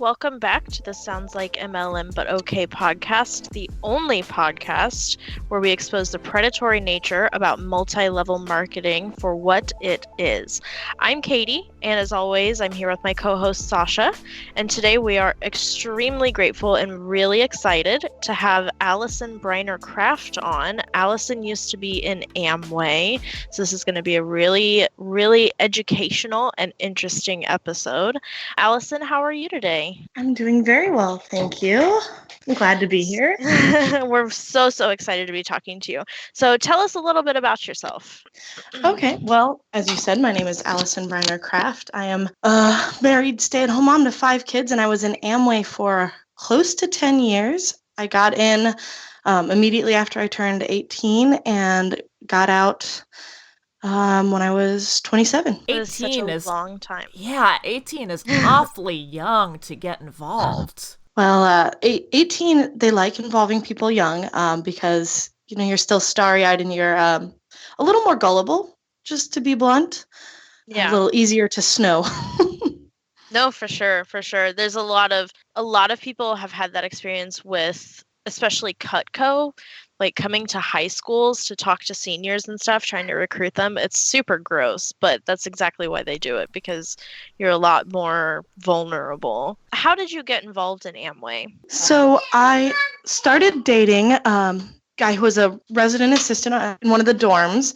welcome back to the Sounds Like MLM But Okay podcast, the only podcast where we expose the predatory nature about multi-level marketing for what it is. I'm Katie, and as always, I'm here with my co-host Sasha, and today we are extremely grateful and really excited to have Allison Briner Kraft on. Allison used to be in Amway, so this is going to be a really, really educational and interesting episode. Allison, how are you today? I'm doing very well, thank you. I'm glad to be here. We're so excited to be talking to you. So tell us a little bit about yourself. Okay, well, as you said, my name is Allison Briner Kraft. I am a married stay-at-home mom to 5 kids, and I was in Amway for close to 10 years. I got in immediately after I turned 18 and got out when I was 27. 18 is a long time. Yeah, 18 is awfully young to get involved. Well, 18, they like involving people young because, you know, you're still starry-eyed and you're a little more gullible, just to be blunt. Yeah. A little easier to snow. No, for sure. There's a lot of people have had that experience with, especially Cutco, like coming to high schools to talk to seniors and stuff, trying to recruit them. It's super gross, but that's exactly why they do it, because you're a lot more vulnerable. How did you get involved in Amway? So I started dating a guy who was a resident assistant in one of the dorms,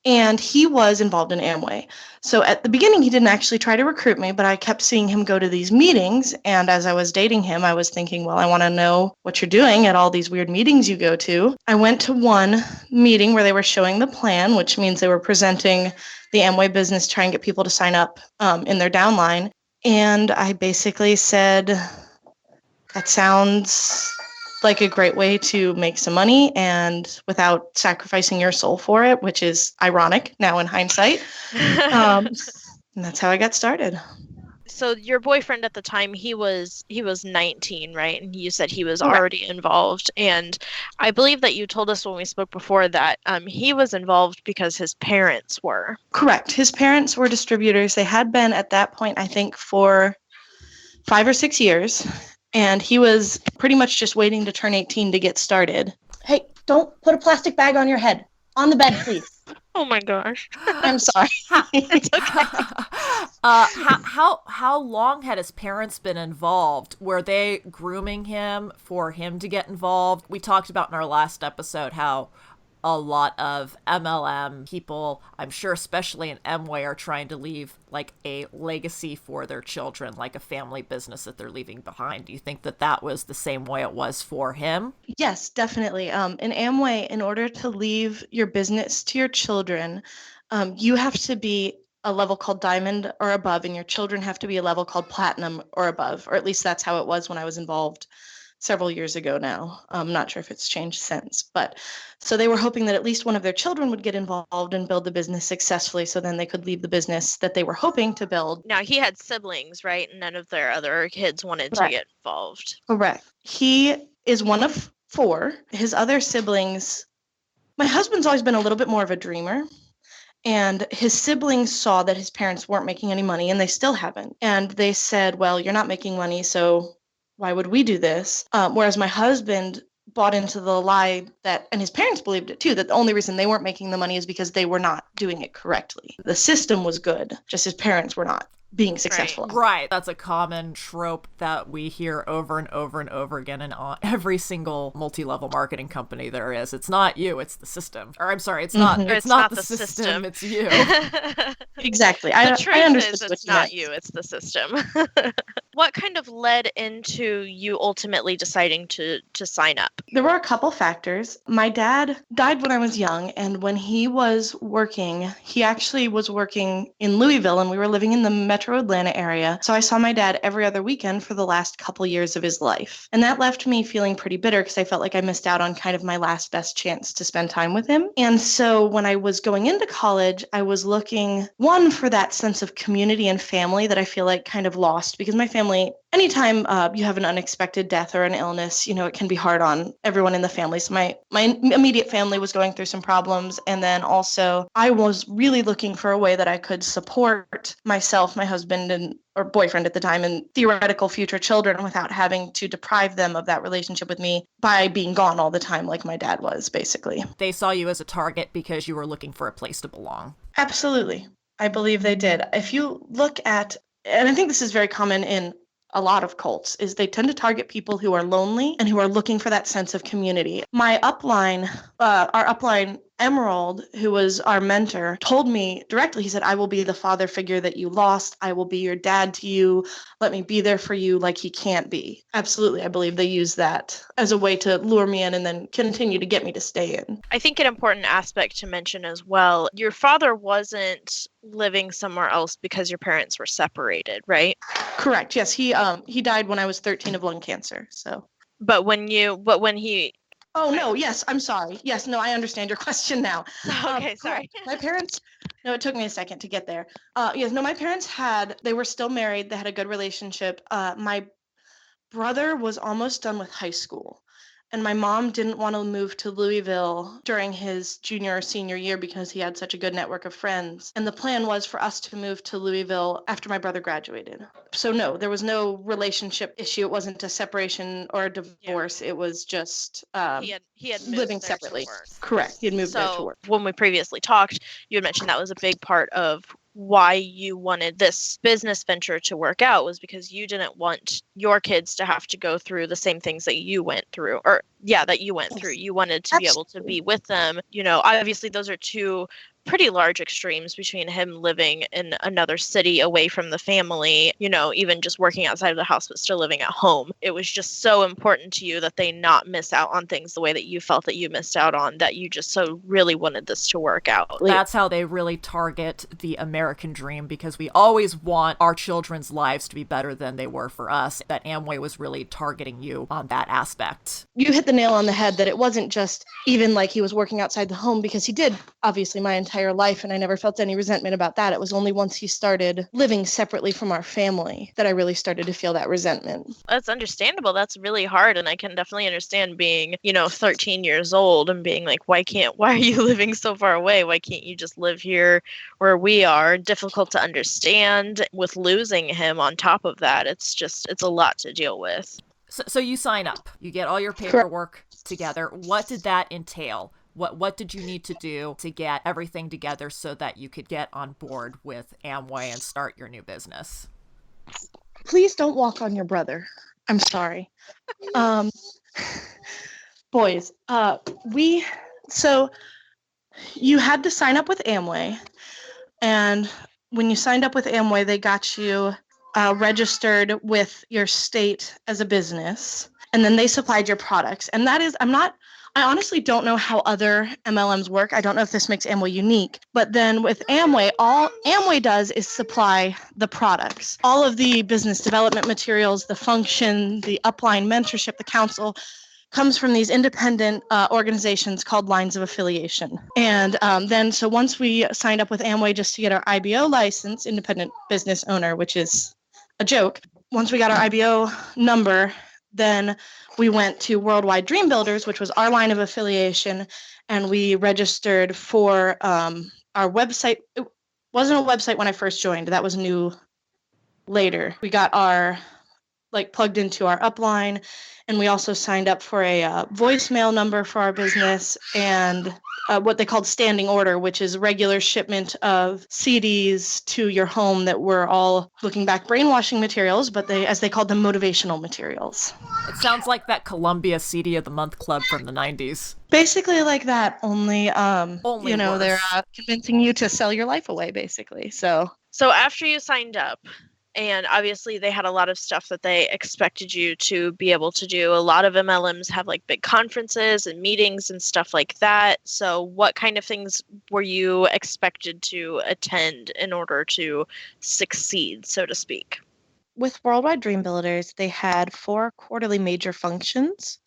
and he was involved in Amway. So at the beginning, he didn't actually try to recruit me, but I kept seeing him go to these meetings. And as I was dating him, I was thinking, well, I want to know what you're doing at all these weird meetings you go to. I went to one meeting where they were showing the plan, which means they were presenting the Amway business, trying to get people to sign up in their downline. And I basically said, that sounds like a great way to make some money and without sacrificing your soul for it, which is ironic now in hindsight. And that's how I got started. So your boyfriend at the time, he was 19, right? And you said he was already involved. And I believe that you told us when we spoke before that he was involved because his parents were. Correct. His parents were distributors. They had been at that point, I think, for 5 or 6 years. And he was pretty much just waiting to turn 18 to get started. Hey, don't put a plastic bag on your head. On the bed, please. Oh my gosh. I'm sorry. It's okay. How long had his parents been involved? Were they grooming him for him to get involved? We talked about in our last episode how a lot of MLM people, I'm sure especially in Amway, are trying to leave like a legacy for their children, like a family business that they're leaving behind. Do you think that that was the same way it was for him? Yes, definitely. In Amway, in order to leave your business to your children, you have to be a level called diamond or above, and your children have to be a level called platinum or above, or at least that's how it was when I was involved several years ago now. I'm not sure if it's changed since, but so they were hoping that at least one of their children would get involved and build the business successfully, so then they could leave the business that they were hoping to build. Now, he had siblings, right? None of their other kids wanted to get involved. Correct. He is one of 4. His other siblings, my husband's always been a little bit more of a dreamer. And his siblings saw that his parents weren't making any money, and they still haven't. And they said, well, you're not making money, so why would we do this? Whereas my husband bought into the lie that, and his parents believed it too, that the only reason they weren't making the money is because they were not doing it correctly. The system was good, just his parents were not being successful. Right. That's a common trope that we hear over and over and over again in every single multi-level marketing company there is. It's not you, it's the system. Or I'm sorry, it's not the system, it's you. Exactly. The truth I is it's not you, it's the system. What kind of led into you ultimately deciding to sign up? There were a couple factors. My dad died when I was young, and when he was working, he actually was working in Louisville, and we were living in the metro Atlanta area. So I saw my dad every other weekend for the last couple years of his life. And that left me feeling pretty bitter because I felt like I missed out on kind of my last best chance to spend time with him. And so when I was going into college, I was looking, one, for that sense of community and family that I feel like kind of lost because my family family, anytime you have an unexpected death or an illness, it can be hard on everyone in the family. So my immediate family was going through some problems. And then also I was really looking for a way that I could support myself, my husband or boyfriend at the time, and theoretical future children without having to deprive them of that relationship with me by being gone all the time like my dad was, basically. They saw you as a target because you were looking for a place to belong. Absolutely. I believe they did. If you look at, and I think this is very common in a lot of cults, is they tend to target people who are lonely and who are looking for that sense of community. My upline, our upline Emerald, who was our mentor, told me directly, he said, I will be the father figure that you lost. I will be your dad to you. Let me be there for you like he can't be. Absolutely. I believe they use that as a way to lure me in and then continue to get me to stay in. I think an important aspect to mention as well, your father wasn't living somewhere else because your parents were separated, right? Correct. Yes. He died when I was 13 of lung cancer. So. But when he Oh, no. Yes. I'm sorry. Yes. No, I understand your question now. Okay, sorry. My parents, no, it took me a second to get there. Yes. No, my parents they were still married. They had a good relationship. My brother was almost done with high school. And my mom didn't want to move to Louisville during his junior or senior year because he had such a good network of friends. And the plan was for us to move to Louisville after my brother graduated. So no, there was no relationship issue. It wasn't a separation or a divorce. Yeah. It was just he had moved living there separately. To work. Correct. He had moved there to work. When we previously talked, you had mentioned that was a big part of why you wanted this business venture to work out, was because you didn't want your kids to have to go through the same things that you went through, that you went through. You wanted to be able to be with them. Obviously those are two pretty large extremes between him living in another city away from the family, even just working outside of the house, but still living at home. It was just so important to you that they not miss out on things the way that you felt that you missed out on, that you just so really wanted this to work out. That's how they really target the American dream, because we always want our children's lives to be better than they were for us. That Amway was really targeting you on that aspect. You hit the nail on the head that it wasn't just even like he was working outside the home, because he did obviously my entire life, and I never felt any resentment about that. It was only once he started living separately from our family that I really started to feel that resentment. That's understandable. That's really hard, and I can definitely understand being 13 years old and being like, why are you living so far away? Why can't you just live here where we are? Difficult to understand with losing him on top of that. It's a lot to deal with. So you sign up, you get all your paperwork together. What did that entail? What did you need to do to get everything together so that you could get on board with Amway and start your new business? Please don't walk on your brother. I'm sorry. Boys, so you had to sign up with Amway. And when you signed up with Amway, they got you registered with your state as a business. And then they supplied your products. And that is, I honestly don't know how other MLMs work. I don't know if this makes Amway unique. But then with Amway, all Amway does is supply the products. All of the business development materials, the function, the upline mentorship, the counsel comes from these independent organizations called lines of affiliation. And then so once we signed up with Amway just to get our IBO license, independent business owner, which is a joke, once we got our IBO number, then we went to Worldwide Dream Builders, which was our line of affiliation, and we registered for our website. It wasn't a website when I first joined. That was new later. We got our plugged into our upline, and we also signed up for a voicemail number for our business, and what they called standing order, which is regular shipment of CDs to your home that were all, looking back, brainwashing materials, but as they called them, motivational materials. It sounds like that Columbia CD of the Month Club from the 90s. Basically like that, only worse. They're convincing you to sell your life away, basically. So after you signed up, and obviously they had a lot of stuff that they expected you to be able to do. A lot of MLMs have big conferences and meetings and stuff like that. So what kind of things were you expected to attend in order to succeed, so to speak? With Worldwide Dream Builders, they had 4 quarterly major functions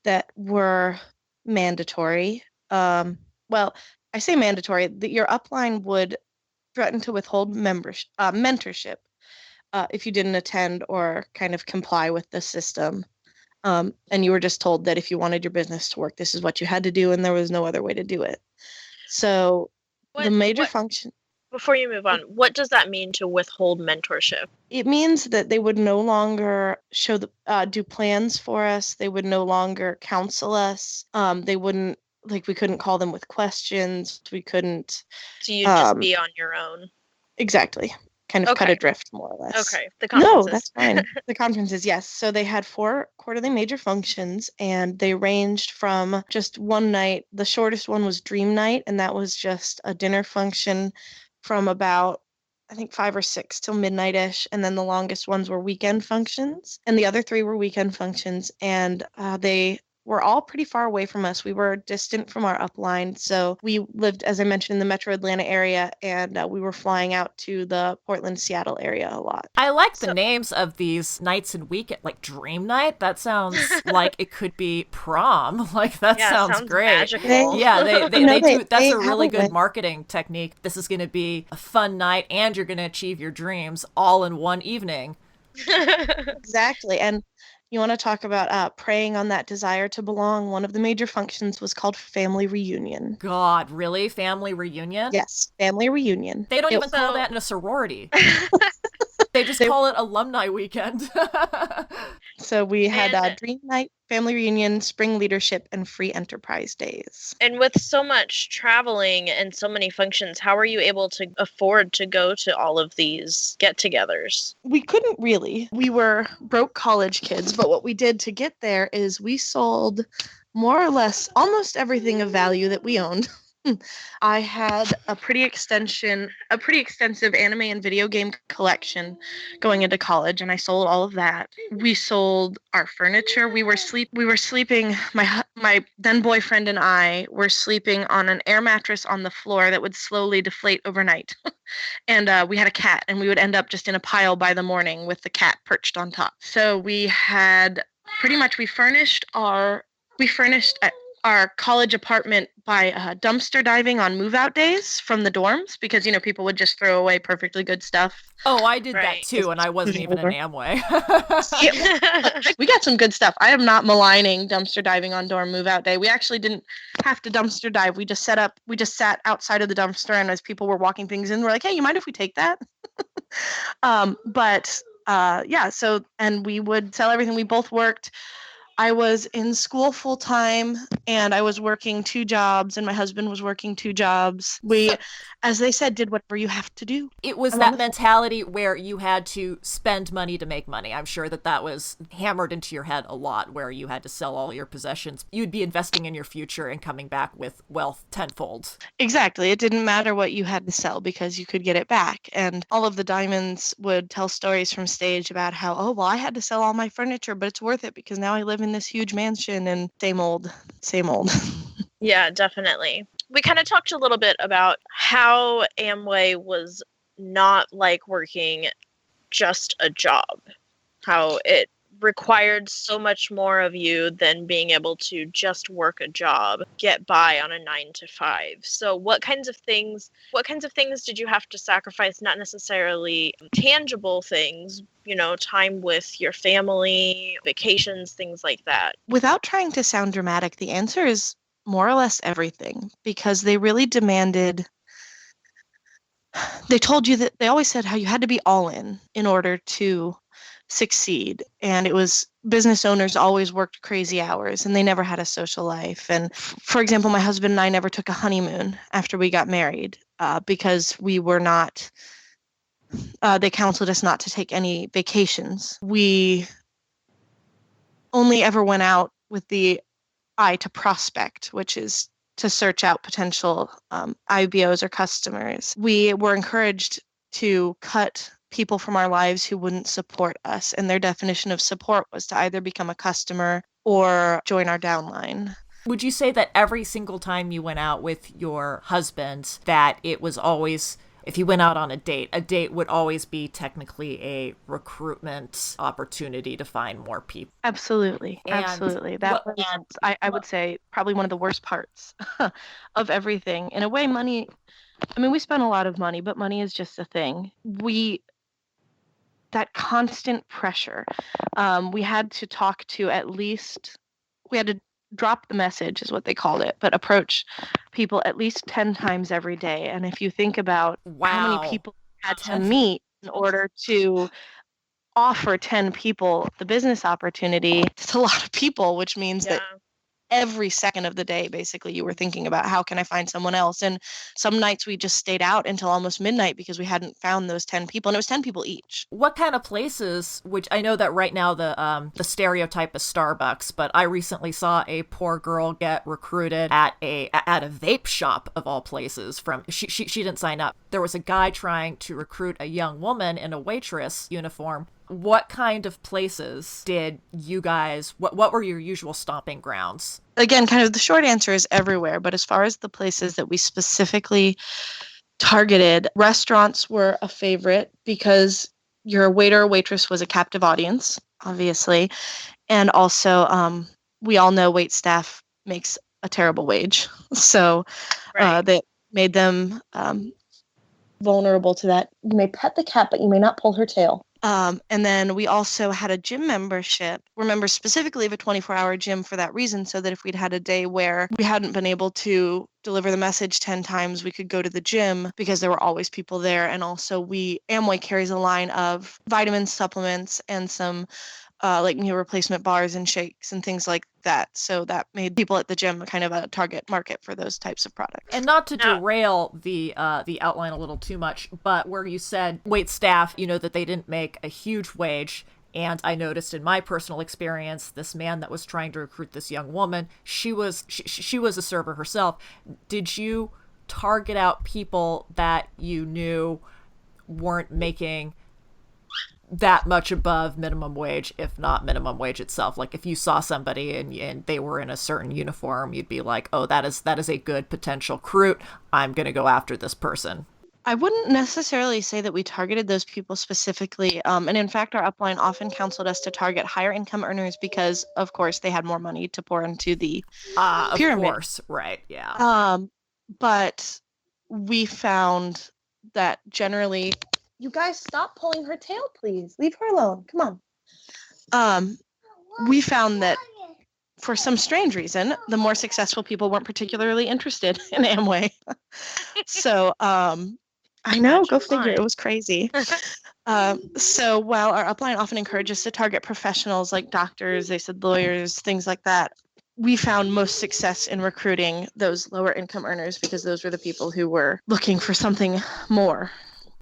that were mandatory. Well, I say mandatory, that your upline would threaten to withhold mentorship if you didn't attend or kind of comply with the system. And you were just told that if you wanted your business to work, this is what you had to do, and there was no other way to do it. So the major function. Before you move on, what does that mean to withhold mentorship? It means that they would no longer do plans for us. They would no longer counsel us. They wouldn't, like, we couldn't call them with questions. We couldn't. So you'd just be on your own. Exactly. Kind of cut adrift, more or less. Okay. The conferences. No, that's fine. The conferences, yes. So they had 4 quarterly major functions, and they ranged from just one night. The shortest one was Dream Night, and that was just a dinner function from about, I think, 5 or 6 till midnight-ish. And then the longest ones were weekend functions, and the other 3 were weekend functions. And they were all pretty far away from us. We were distant from our upline. So we lived, as I mentioned, in the metro Atlanta area, and we were flying out to the Portland, Seattle area a lot. I like the names of these nights and weekend, like Dream Night. That sounds like it could be prom. Like, that sounds great. Magical. Yeah, they do. That's a really good marketing technique. This is going to be a fun night, and you're going to achieve your dreams all in one evening. Exactly. And you want to talk about preying on that desire to belong. One of the major functions was called family reunion. God, really? Family reunion? Yes, family reunion. They don't even call that in a sorority. They just call it alumni weekend. So we had Dream Night, family reunion, spring leadership, and free enterprise days. And with so much traveling and so many functions, how are you able to afford to go to all of these get-togethers? We couldn't really. We were broke college kids, but what we did to get there is we sold more or less almost everything of value that we owned. I had a pretty extensive anime and video game collection going into college, and I sold all of that. We sold our furniture. We were sleeping. My then boyfriend and I were sleeping on an air mattress on the floor that would slowly deflate overnight. And we had a cat, and we would end up just in a pile by the morning with the cat perched on top. So we furnished our college apartment by dumpster diving on move-out days from the dorms, because, people would just throw away perfectly good stuff. Oh, I did that too, and I wasn't even in Amway. We got some good stuff. I am not maligning dumpster diving on dorm move-out day. We actually didn't have to dumpster dive. We just sat outside of the dumpster, and as people were walking things in, we're like, hey, you mind if we take that? And we would sell everything. We both worked. I was in school full time, and I was working 2 jobs, and my husband was working 2 jobs. We, as they said, did whatever you have to do. It was that mentality where you had to spend money to make money. I'm sure that was hammered into your head a lot, where you had to sell all your possessions. You'd be investing in your future and coming back with wealth tenfold. Exactly. It didn't matter what you had to sell because you could get it back. And all of the diamonds would tell stories from stage about how, oh, well, I had to sell all my furniture, but it's worth it because now I live in this huge mansion, and same old. Yeah, definitely. We kind of talked a little bit about how Amway was not like working just a job, how it required so much more of you than being able to just work a job, get by on a 9-to-5. So what kinds of things did you have to sacrifice? Not necessarily tangible things, time with your family, vacations, things like that. Without trying to sound dramatic, the answer is more or less everything, because they really demanded. They told you that they always said how you had to be all in order to succeed, and it was business owners always worked crazy hours, and they never had a social life. And for example, my husband and I never took a honeymoon after we got married because we were not. They counseled us not to take any vacations. We only ever went out with the eye to prospect, which is to search out potential IBOs or customers. We were encouraged to cut people from our lives who wouldn't support us, and their definition of support was to either become a customer or join our downline. Would you say that every single time you went out with your husband, that it was always, if you went out on a date would always be technically a recruitment opportunity to find more people? Absolutely. Absolutely. That was, I would say, probably one of the worst parts of everything. In a way, money, we spent a lot of money, but money is just a thing. that constant pressure. We had to talk to we had to drop the message is what they called it, but approach people at least 10 times every day. And if you think about how many people had to meet in order to offer 10 people the business opportunity, it's a lot of people, which means that every second of the day, basically, you were thinking about how can I find someone else. And some nights we just stayed out until almost midnight because we hadn't found those 10 people, and it was 10 people each. What kind of places, which I know that right now the stereotype is Starbucks, but I recently saw a poor girl get recruited at a vape shop of all places. She didn't sign up. There was a guy trying to recruit a young woman in a waitress uniform. What kind of places did you guys, what were your usual stomping grounds? Again, kind of the short answer is everywhere, but as far as the places that we specifically targeted, restaurants were a favorite because your waiter or waitress was a captive audience, obviously. And also, we all know wait staff makes a terrible wage. So that made them vulnerable to that. You may pet the cat, but you may not pull her tail. And then we also had a gym membership. We're members specifically of a 24-hour gym for that reason, so that if we'd had a day where we hadn't been able to deliver the message 10 times, we could go to the gym because there were always people there. And also Amway carries a line of vitamins, supplements, and some like meal replacement bars and shakes and things like that. So that made people at the gym kind of a target market for those types of products. And not to derail the outline a little too much, but where you said wait staff, that they didn't make a huge wage. And I noticed in my personal experience, this man that was trying to recruit this young woman, she was a server herself. Did you target out people that you knew weren't making that much above minimum wage, if not minimum wage itself? Like if you saw somebody and they were in a certain uniform, you'd be like, oh, that is a good potential recruit. I'm going to go after this person. I wouldn't necessarily say that we targeted those people specifically. And in fact, our upline often counseled us to target higher income earners because, of course, they had more money to pour into the pyramid. Of course, right, yeah. But we found that generally... You guys stop pulling her tail, please. Leave her alone. Come on. We found that for some strange reason, the more successful people weren't particularly interested in Amway. So I know, go figure. It was crazy. So while our upline often encouraged us to target professionals like doctors, they said lawyers, things like that, we found most success in recruiting those lower income earners because those were the people who were looking for something more.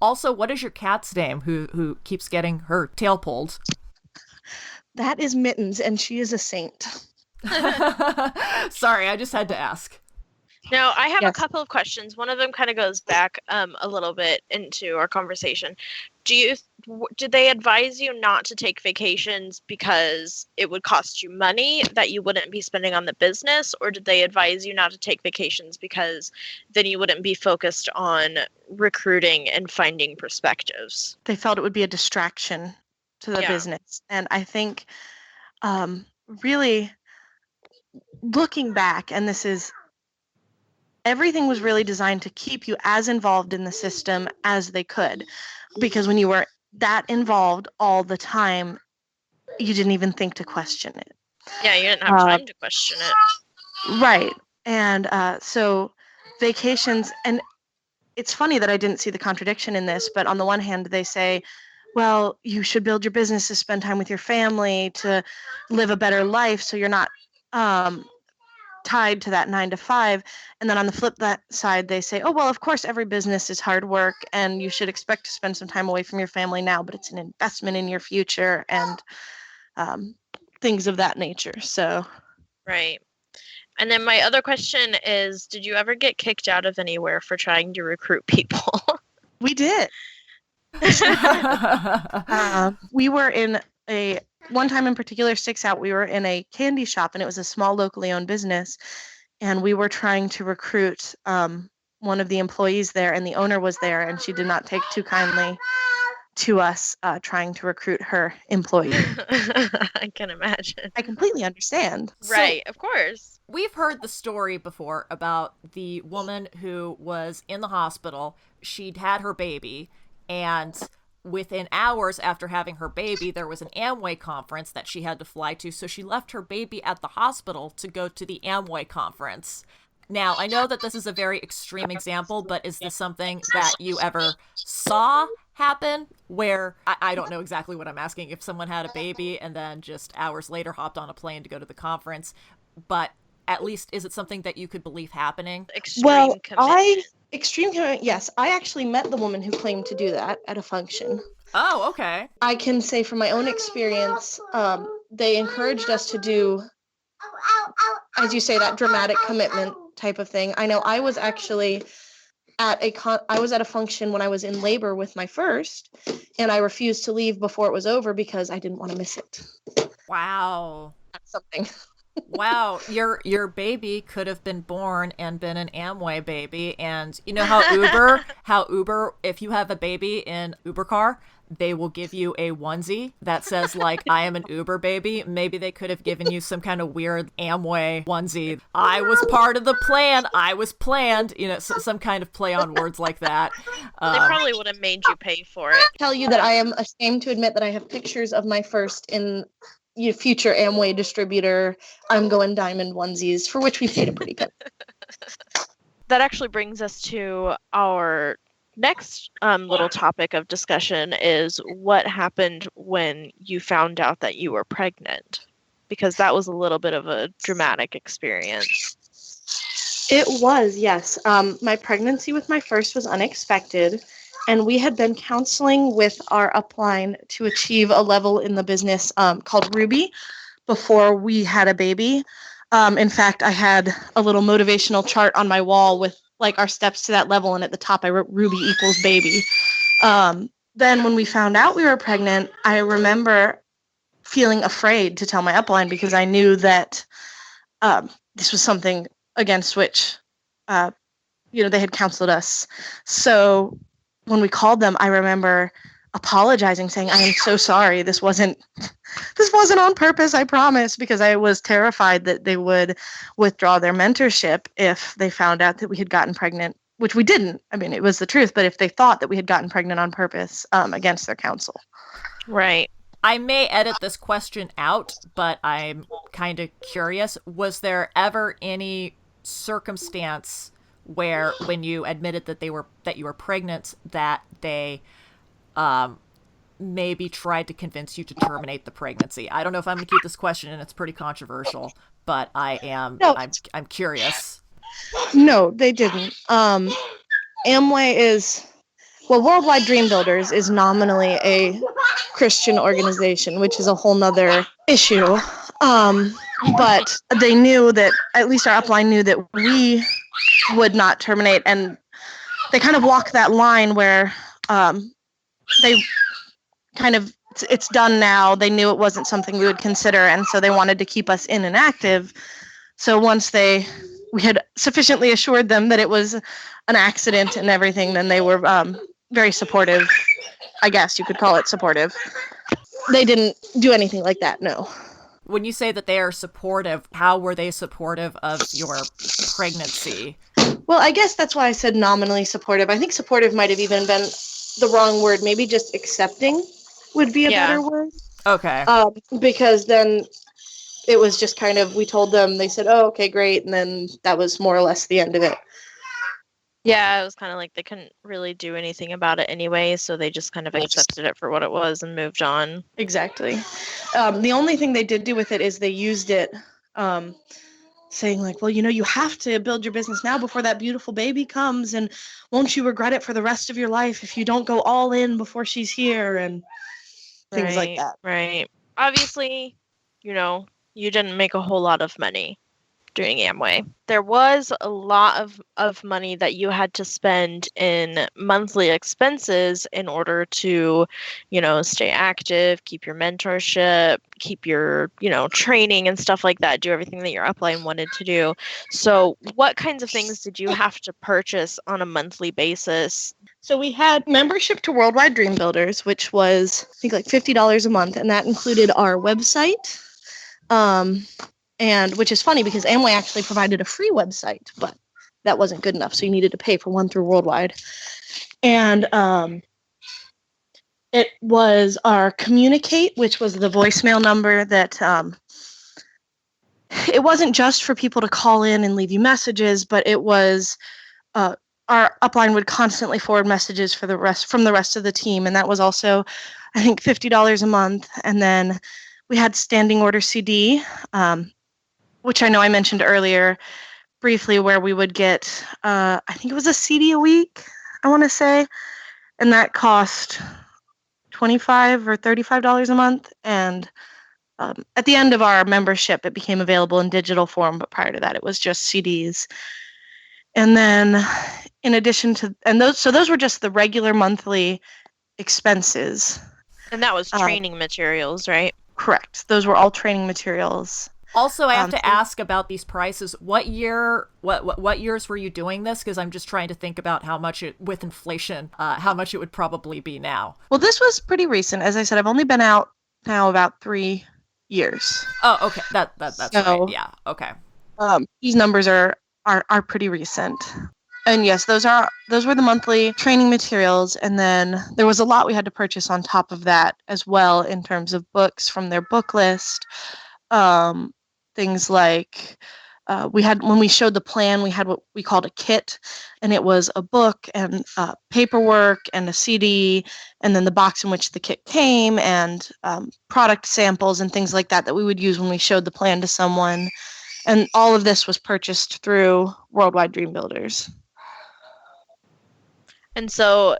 Also, what is your cat's name who keeps getting her tail pulled? That is Mittens, and she is a saint. Sorry, I just had to ask. Now, I have a couple of questions. One of them kind of goes back a little bit into our conversation. Did they advise you not to take vacations because it would cost you money that you wouldn't be spending on the business? Or did they advise you not to take vacations because then you wouldn't be focused on recruiting and finding perspectives? They felt it would be a distraction to the business. And I think really looking back, and everything was really designed to keep you as involved in the system as they could. Because when you were that involved all the time, you didn't even think to question it. Yeah, you didn't have time to question it. Right. And so vacations, and it's funny that I didn't see the contradiction in this, but on the one hand, they say, well, you should build your business to spend time with your family, to live a better life so you're not tied to that 9 to 5. And then on the flip side, they say, oh, well, of course, every business is hard work and you should expect to spend some time away from your family now, but it's an investment in your future and things of that nature. So. Right. And then my other question is, did you ever get kicked out of anywhere for trying to recruit people? We did. We were in one time in particular sticks out. We were in a candy shop, and it was a small locally owned business, and we were trying to recruit one of the employees there, and the owner was there, and she did not take too kindly to us trying to recruit her employee. I can imagine. I completely understand. Right, of course. We've heard the story before about the woman who was in the hospital. She'd had her baby, and within hours after having her baby, there was an Amway conference that she had to fly to. So she left her baby at the hospital to go to the Amway conference. Now, I know that this is a very extreme example, but is this something that you ever saw happen where, I don't know exactly what I'm asking, if someone had a baby and then just hours later hopped on a plane to go to the conference, but at least is it something that you could believe happening? Extreme commitment. Extreme commitment, yes. I actually met the woman who claimed to do that at a function. Oh, okay. I can say from my own experience, they encouraged us to do, as you say, that dramatic commitment type of thing. I know I was actually at a function when I was in labor with my first, and I refused to leave before it was over because I didn't want to miss it. Wow. That's something. Wow, your baby could have been born and been an Amway baby. And you know how Uber, if you have a baby in Uber car, they will give you a onesie that says, like, I am an Uber baby. Maybe they could have given you some kind of weird Amway onesie. I was part of the plan. I was planned. You know, some kind of play on words like that. They probably would have made you pay for it. Tell you that I am ashamed to admit that I have pictures of my first in future Amway distributor. I'm going diamond onesies, for which we paid a pretty good. That actually brings us to our next little topic of discussion is what happened when you found out that you were pregnant, because that was a little bit of a dramatic experience. It was, yes. My pregnancy with my first was unexpected, and we had been counseling with our upline to achieve a level in the business called Ruby before we had a baby. In fact, I had a little motivational chart on my wall with like our steps to that level, and at the top I wrote Ruby equals baby. Then when we found out we were pregnant, I remember feeling afraid to tell my upline because I knew that this was something against which they had counseled us. So when we called them, I remember apologizing, saying, I am so sorry. This wasn't on purpose, I promise, because I was terrified that they would withdraw their mentorship if they found out that we had gotten pregnant, which we didn't. I mean, it was the truth, but if they thought that we had gotten pregnant on purpose against their counsel. Right. I may edit this question out, but I'm kind of curious. Was there ever any circumstance where, when you admitted that you were pregnant, that they maybe tried to convince you to terminate the pregnancy? I don't know if I'm going to keep this question, and it's pretty controversial, but I'm curious. No, they didn't. Amway is, Worldwide Dream Builders is nominally a Christian organization, which is a whole nother issue. But they knew that, at least our upline knew that we would not terminate, and they kind of walk that line where they kind of, it's done now. They knew it wasn't something we would consider, and so they wanted to keep us in and active. So once we had sufficiently assured them that it was an accident and everything, then they were very supportive. I guess you could call it supportive. They didn't do anything like that, no. When you say that they are supportive, how were they supportive of your pregnancy? Well, I guess that's why I said nominally supportive. I think supportive might have even been the wrong word. Maybe just accepting would be a better word. Okay. Because then it was just kind of, we told them, they said, oh, okay, great. And then that was more or less the end of it. Yeah, it was kind of like they couldn't really do anything about it anyway, so they just kind of accepted it for what it was and moved on. Exactly. The only thing they did do with it is they used it saying like, well, you have to build your business now before that beautiful baby comes, and won't you regret it for the rest of your life if you don't go all in before she's here, and things like that. Right. Obviously, you didn't make a whole lot of money doing Amway. There was a lot of money that you had to spend in monthly expenses in order to, stay active, keep your mentorship, keep your, training and stuff like that, do everything that your upline wanted to do. So what kinds of things did you have to purchase on a monthly basis? So we had membership to Worldwide Dream Builders, which was, I think, like $50 a month, and that included our website, and which is funny because Amway actually provided a free website, but that wasn't good enough, so you needed to pay for one through Worldwide. And It was our Communicate, which was the voicemail number that it wasn't just for people to call in and leave you messages, but it was our upline would constantly forward messages from the rest of the team, and that was also, I think, $50 a month. And then we had standing order CD, which I know I mentioned earlier briefly, where we would get, I think it was a CD a week, I want to say, and that cost $25 or $35 a month. And at the end of our membership, it became available in digital form, but prior to that, it was just CDs. And then, in addition to, and those were just the regular monthly expenses. And that was training materials, right? Correct. Those were all training materials. Also, I have to ask about these prices. What years were you doing this? Because I'm just trying to think about how much with inflation, how much it would probably be now. Well, this was pretty recent. As I said, I've only been out now about 3 years. Oh, okay. That's right. Yeah. Okay. These numbers are pretty recent. And yes, those were the monthly training materials, and then there was a lot we had to purchase on top of that as well in terms of books from their book list. Things like when we showed the plan, we had what we called a kit, and it was a book and paperwork and a CD, and then the box in which the kit came, and product samples and things like that we would use when we showed the plan to someone. And all of this was purchased through Worldwide Dream Builders. And so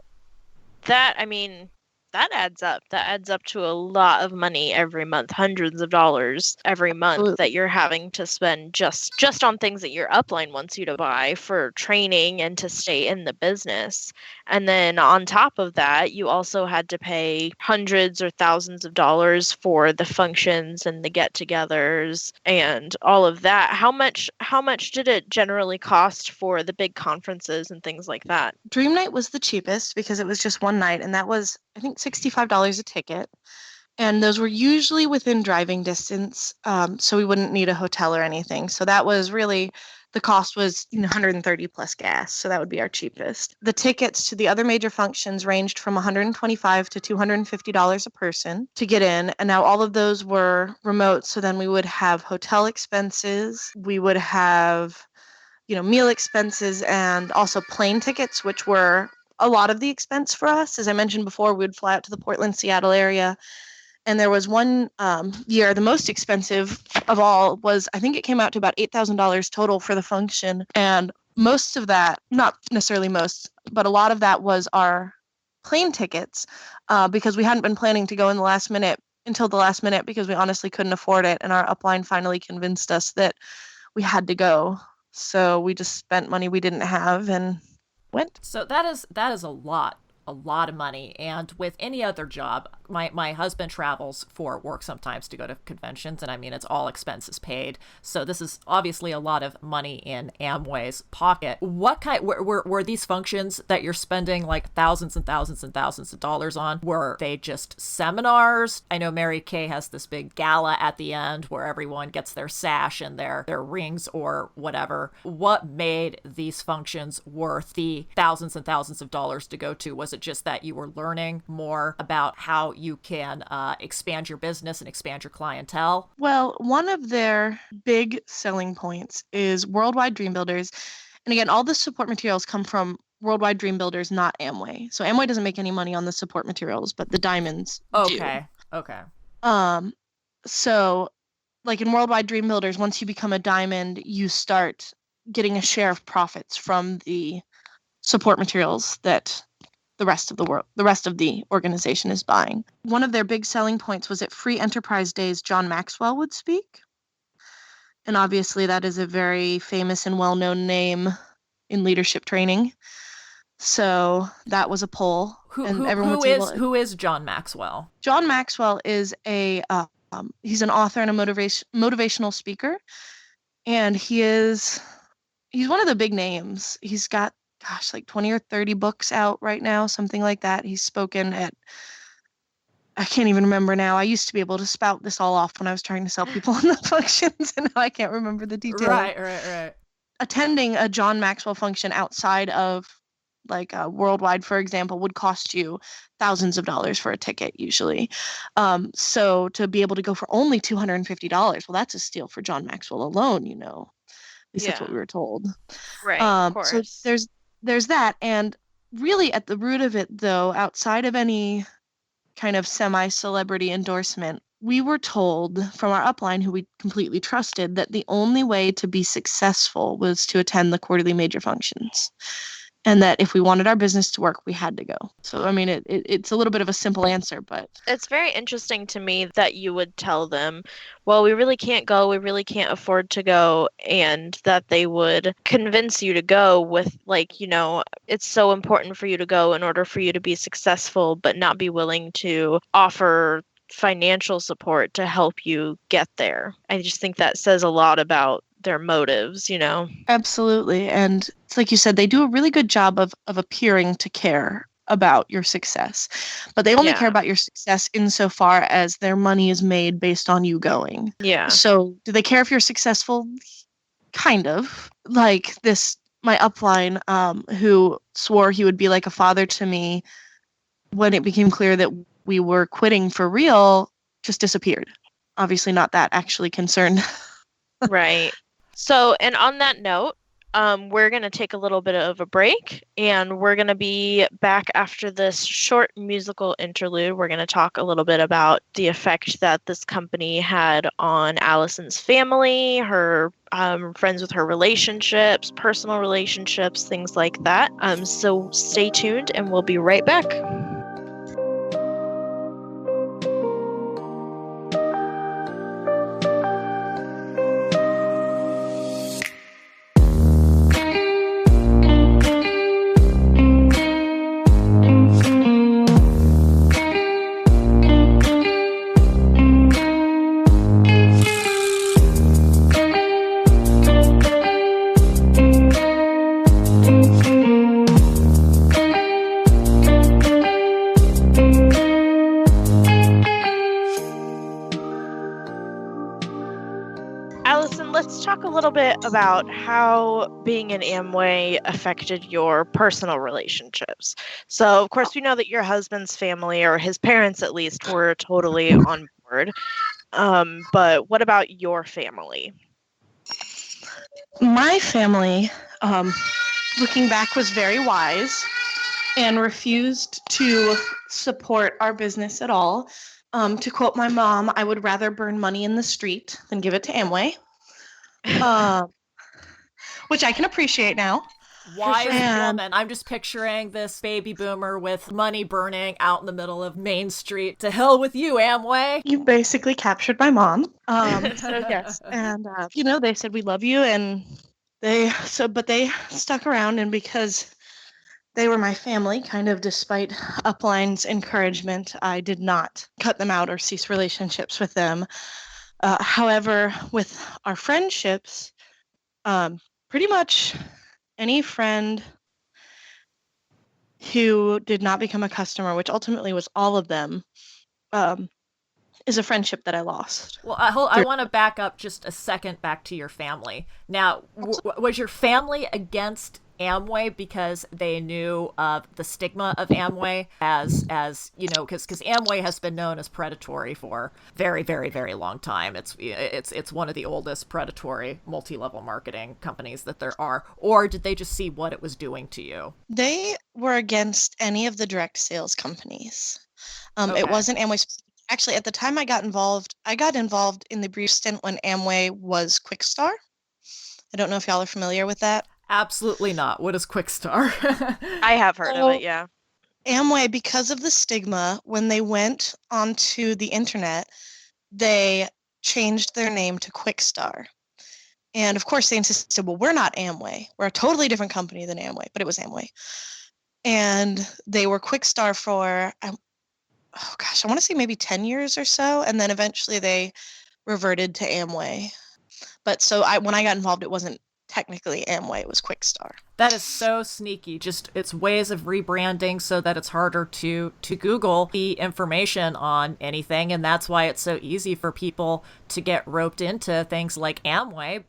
that adds up. That adds up to a lot of money every month, hundreds of dollars every month. Absolutely. That you're having to spend just on things that your upline wants you to buy for training and to stay in the business. And then on top of that, you also had to pay hundreds or thousands of dollars for the functions and the get-togethers and all of that. How much did it generally cost for the big conferences and things like that? Dream Night was the cheapest because it was just one night, and that was, I think, $65 a ticket. And those were usually within driving distance, so we wouldn't need a hotel or anything. So that was really, the cost was $130 plus gas, so that would be our cheapest. The tickets to the other major functions ranged from $125 to $250 a person to get in, and now all of those were remote, so then we would have hotel expenses, we would have meal expenses, and also plane tickets, which were a lot of the expense for us. As I mentioned before, we would fly out to the Portland, Seattle area. And there was one year, the most expensive of all was, I think it came out to about $8,000 total for the function. And most of that, not necessarily most, but a lot of that was our plane tickets because we hadn't been planning to go until the last minute because we honestly couldn't afford it. And our upline finally convinced us that we had to go. So we just spent money we didn't have and went. So that is a lot of money. And with any other job, my husband travels for work sometimes to go to conventions, and I mean, it's all expenses paid. So this is obviously a lot of money in Amway's pocket. What kind were these functions that you're spending like thousands and thousands and thousands of dollars on? Were they just seminars? I know Mary Kay has this big gala at the end where everyone gets their sash and their rings or whatever. What made these functions worth the thousands and thousands of dollars to go to? Was it just that you were learning more about how you can expand your business and expand your clientele? Well, one of their big selling points is Worldwide Dream Builders. And again, all the support materials come from Worldwide Dream Builders, not Amway. So Amway doesn't make any money on the support materials, but the diamonds do. Okay. So like in Worldwide Dream Builders, once you become a diamond, you start getting a share of profits from the support materials that the rest of the organization is buying. One of their big selling points was at Free Enterprise Days, John Maxwell would speak. And obviously that is a very famous and well-known name in leadership training. So that was a poll. Who is John Maxwell? John Maxwell is he's an author and a motivational speaker. And he's one of the big names. He's got like 20 or 30 books out right now, something like that. He's spoken at, I can't even remember now. I used to be able to spout this all off when I was trying to sell people in the functions, and now I can't remember the details. Right. Attending a John Maxwell function outside of like Worldwide, for example, would cost you thousands of dollars for a ticket usually. So to be able to go for only $250, well, that's a steal for John Maxwell alone, you know. At least that's what we were told. Right, of So course. there's that. And really at the root of it, though, outside of any kind of semi-celebrity endorsement, we were told from our upline, who we completely trusted, that the only way to be successful was to attend the quarterly major functions. And that if we wanted our business to work, we had to go. So, I mean, it's a little bit of a simple answer, but It's very interesting to me that you would tell them, well, we really can't go, we really can't afford to go, and that they would convince you to go with, like, you know, it's so important for you to go in order for you to be successful, but not be willing to offer financial support to help you get there. I just think that says a lot about their motives, you know? absolutely. And it's like you said, they do a really good job of appearing to care about your success, but they only care Yeah. about your success insofar as their money is made based on you going. Yeah. So do they care if you're successful? Kind of. Like this, my upline, who swore he would be like a father to me when it became clear that we were quitting for real, just disappeared. Obviously not that actually concerned. Right. So, and on that note, we're going to take a little bit of a break, and we're going to be back after this short musical interlude. We're going to talk a little bit about the effect that this company had on Allison's family, her friends with her relationships, personal relationships, things like that. So stay tuned, and we'll be right back. Let's talk a little bit about how being in Amway affected your personal relationships. So, of course, we know that your husband's family, or his parents at least, were totally on board. But what about your family? My family, looking back, was very wise and refused to support our business at all. To quote my mom, I would rather burn money in the street than give it to Amway. Which I can appreciate now. Wise woman. I'm just picturing this baby boomer with money burning out in the middle of Main Street. To hell with you, Amway. You basically captured my mom. So yes, and you know, they said we love you, and but they stuck around, and because they were my family, kind of despite upline's encouragement, I did not cut them out or cease relationships with them. However, with our friendships, pretty much any friend who did not become a customer, which ultimately was all of them, is a friendship that I lost. Well, I want to back up just a second back to your family. Now, was your family against Amway because they knew of the stigma of Amway as you know, because Amway has been known as predatory for very, very, very long time. It's one of the oldest predatory multi-level marketing companies that there are. Or did they just see what it was doing to you? They were against any of the direct sales companies. Okay. It wasn't Amway. Actually, at the time I got involved in the brief stint when Amway was Quickstar. I don't know if y'all are familiar with that. Absolutely not. What is Quickstar? I have heard of it, yeah. Amway, because of the stigma, when they went onto the internet, they changed their name to Quickstar. And of course, they insisted, well, we're not Amway. We're a totally different company than Amway, but it was Amway. And they were Quickstar for, I want to say maybe 10 years or so. And then eventually they reverted to Amway. But so when I got involved, it wasn't technically Amway, it was Quickstar. That is so sneaky. Just it's ways of rebranding so that it's harder to Google the information on anything, and that's why it's so easy for people to get roped into things like Amway.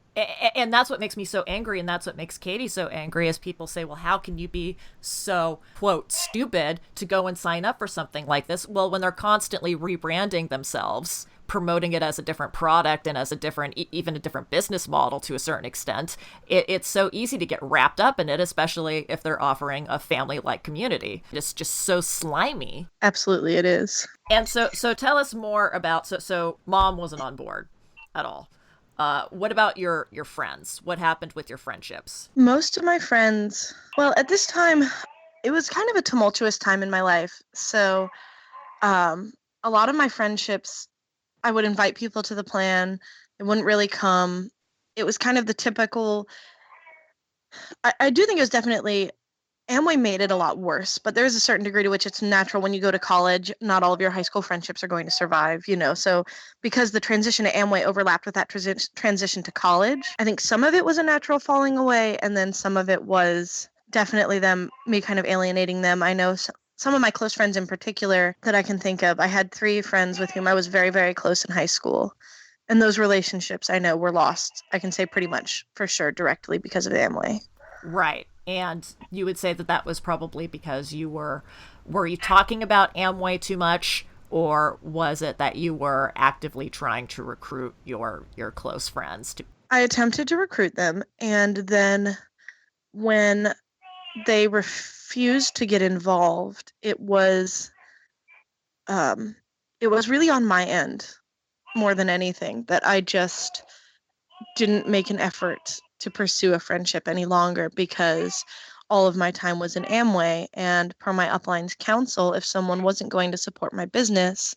And that's what makes me so angry, and that's what makes Katie so angry, is people say, well, how can you be so, quote, stupid to go and sign up for something like this? Well, when they're constantly rebranding themselves, promoting it as a different product and as a different, even a different business model to a certain extent, it's so easy to get wrapped up in it, especially if they're offering a family-like community. It's just so slimy. Absolutely, it is. And so tell us more about, so mom wasn't on board at all. What about your friends? What happened with your friendships? Most of my friends, well, at this time, it was kind of a tumultuous time in my life. So a lot of my friendships, I would invite people to the plan. They wouldn't really come. It was kind of the typical, I do think it was definitely, Amway made it a lot worse, but there's a certain degree to which it's natural when you go to college. Not all of your high school friendships are going to survive, So because the transition to Amway overlapped with that transition to college, I think some of it was a natural falling away, and then some of it was definitely me kind of alienating them. I know some of my close friends in particular that I can think of. I had 3 friends with whom I was very, very close in high school. And those relationships I know were lost, I can say pretty much for sure, directly because of Amway. Right. And you would say that was probably because were you talking about Amway too much, or was it that you were actively trying to recruit your close friends? I attempted to recruit them, and then when they refused to get involved, it was really on my end more than anything, that I just didn't make an effort to pursue a friendship any longer, because all of my time was in Amway, and per my upline's counsel, if someone wasn't going to support my business,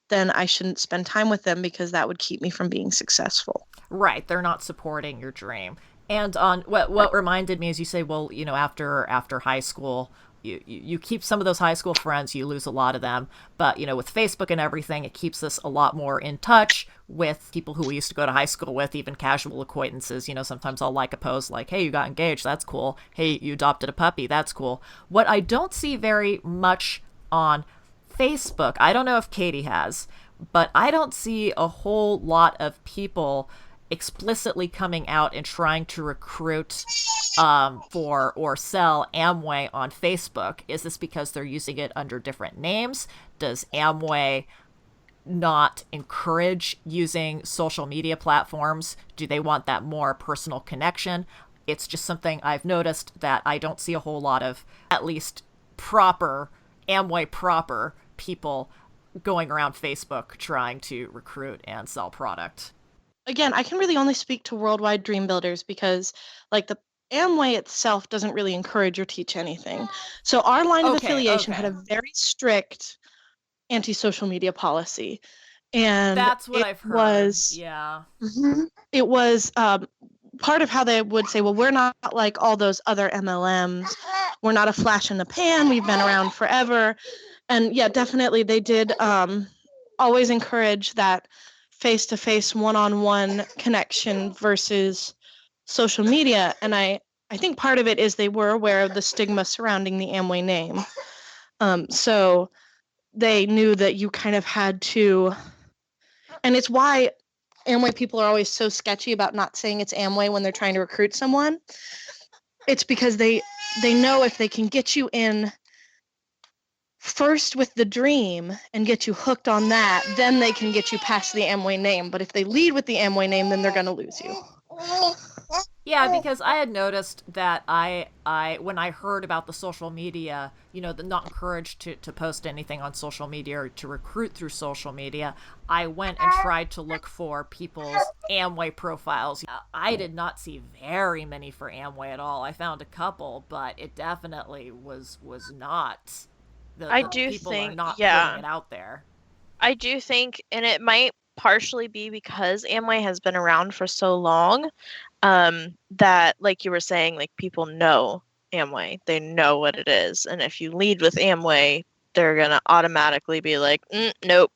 then I shouldn't spend time with them, because that would keep me from being successful. Right. They're not supporting your dream. And on what reminded me is, you say, well, after high school, you keep some of those high school friends, you lose a lot of them. But, with Facebook and everything, it keeps us a lot more in touch with people who we used to go to high school with, even casual acquaintances. Sometimes I'll like a post like, hey, you got engaged. That's cool. Hey, you adopted a puppy. That's cool. What I don't see very much on Facebook, I don't know if Katie has, but I don't see a whole lot of people explicitly coming out and trying to recruit for or sell Amway on Facebook. Is this because they're using it under different names? Does Amway not encourage using social media platforms? Do they want that more personal connection? It's just something I've noticed that I don't see a whole lot of, at least proper Amway proper people going around Facebook trying to recruit and sell product. Again, I can really only speak to Worldwide Dream Builders, because the Amway itself doesn't really encourage or teach anything. So our line of affiliation had a very strict anti-social media policy. And that's what I've heard. Yeah. Mm-hmm, it was part of how they would say, well, we're not like all those other MLMs. We're not a flash in the pan. We've been around forever. And yeah, definitely they did always encourage that face-to-face, one-on-one connection versus social media. And I think part of it is they were aware of the stigma surrounding the Amway name. So they knew that you kind of had to, and it's why Amway people are always so sketchy about not saying it's Amway when they're trying to recruit someone. It's because they know if they can get you in first with the dream and get you hooked on that, then they can get you past the Amway name. But if they lead with the Amway name, then they're going to lose you. Yeah, because I had noticed that I when I heard about the social media, the not encouraged to post anything on social media or to recruit through social media, I went and tried to look for people's Amway profiles. I did not see very many for Amway at all. I found a couple, but it definitely was not. People are not putting it out there. I do think, and it might partially be because Amway has been around for so long, that, like you were saying, like, people know Amway. They know what it is. And if you lead with Amway, they're going to automatically be like, nope.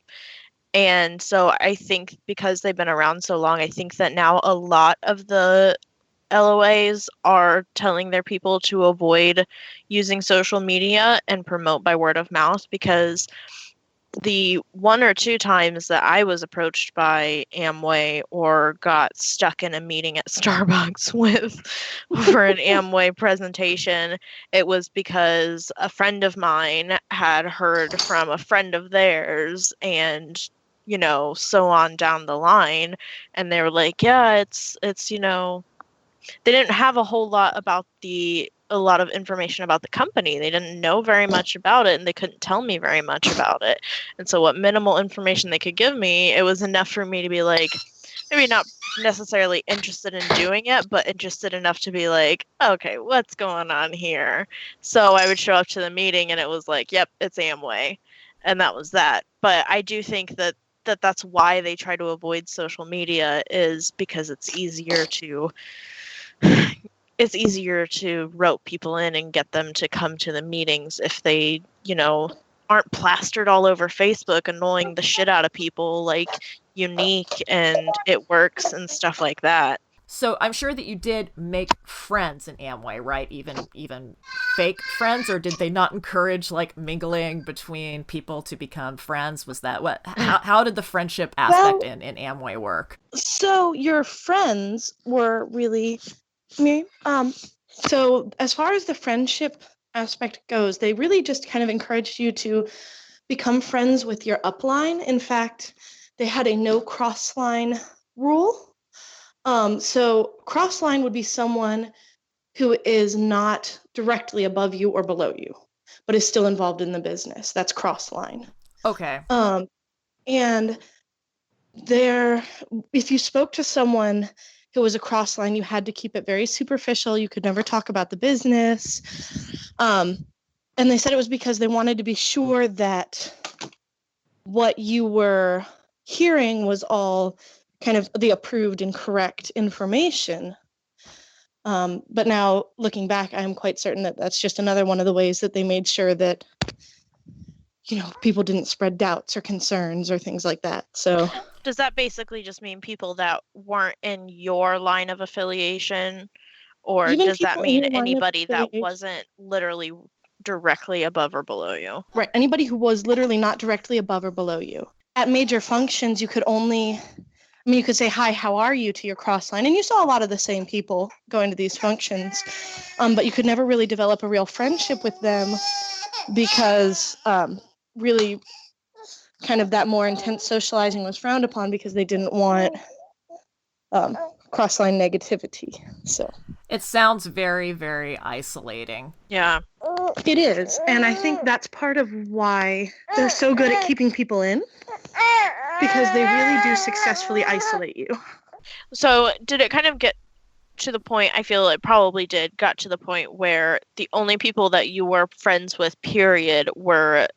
And so I think because they've been around so long, I think that now a lot of the LOAs are telling their people to avoid using social media and promote by word of mouth, because the one or two times that I was approached by Amway or got stuck in a meeting at Starbucks with for an Amway presentation, it was because a friend of mine had heard from a friend of theirs, and so on down the line, and they were like, yeah, it's they didn't have a lot of information about the company. They didn't know very much about it, and they couldn't tell me very much about it. And so what minimal information they could give me, it was enough for me to be like, maybe not necessarily interested in doing it, but interested enough to be like, okay, what's going on here? So I would show up to the meeting and it was like, yep, it's Amway. And that was that. But I do think that's why they try to avoid social media, is because it's easier to rope people in and get them to come to the meetings if they, aren't plastered all over Facebook annoying the shit out of people, like Unique and It Works and stuff like that. So I'm sure that you did make friends in Amway, right? Even fake friends, or did they not encourage like mingling between people to become friends? Was that what? How did the friendship aspect in Amway work? So your friends were really me. So as far as the friendship aspect goes, they really just kind of encouraged you to become friends with your upline. In fact, they had a no cross line rule. So cross line would be someone who is not directly above you or below you, but is still involved in the business. That's cross line. Okay. And if you spoke to someone who was a cross line, you had to keep it very superficial. You could never talk about the business. And they said it was because they wanted to be sure that what you were hearing was all kind of the approved and correct information. But now looking back, I'm quite certain that that's just another one of the ways that they made sure that, people didn't spread doubts or concerns or things like that. So does that basically just mean people that weren't in your line of affiliation, or does that mean anybody that wasn't literally directly above or below you? Right. Anybody who was literally not directly above or below you. At major functions, you could you could say, hi, how are you, to your cross line. And you saw a lot of the same people going to these functions, but you could never really develop a real friendship with them because really kind of that more intense socializing was frowned upon because they didn't want cross-line negativity. So it sounds very, very isolating. Yeah. It is. And I think that's part of why they're so good at keeping people in, because they really do successfully isolate you. So did it kind of get to the point, I feel it probably got to the point where the only people that you were friends with, period, were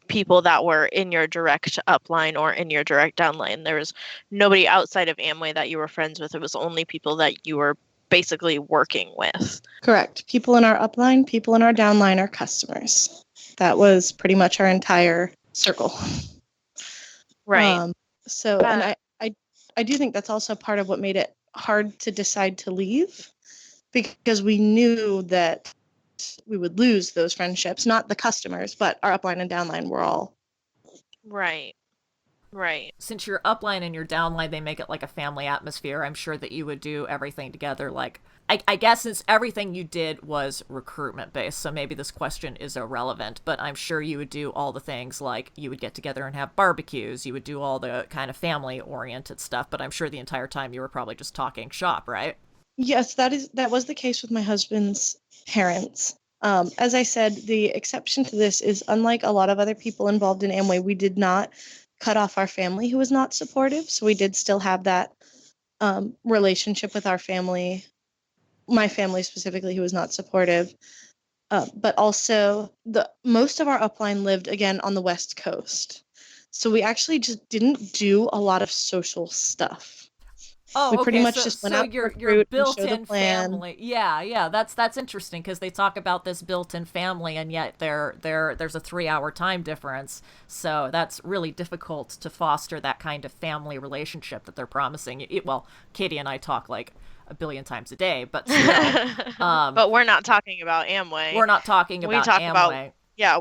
people that were in your direct upline or in your direct downline? There was nobody outside of Amway that you were friends with. It was only people that you were basically working with. Correct. People in our upline, people in our downline are customers. That was pretty much our entire circle. Right. And I do think that's also part of what made it hard to decide to leave, because we knew that we would lose those friendships, not the customers, but our upline and downline were all. Right. Since your upline and your downline, they make it like a family atmosphere. I'm sure that you would do everything together. Like, I guess since everything you did was recruitment based, so maybe this question is irrelevant, but I'm sure you would do all the things like you would get together and have barbecues. You would do all the kind of family oriented stuff, but I'm sure the entire time you were probably just talking shop, right? Yes, that was the case with my husband's parents. As I said, the exception to this is, unlike a lot of other people involved in Amway, we did not cut off our family who was not supportive. So we did still have that relationship with our family, my family specifically, who was not supportive. But also, most of our upline lived, again, on the West Coast. So we actually just didn't do a lot of social stuff. Oh, we okay. pretty much just went out your built-in family. Yeah, that's interesting, because they talk about this built-in family, and yet there's a 3-hour time difference. So that's really difficult to foster that kind of family relationship that they're promising. Well, Katie and I talk like a billion times a day, but still. But we're not talking about Amway. We're not talking about Amway.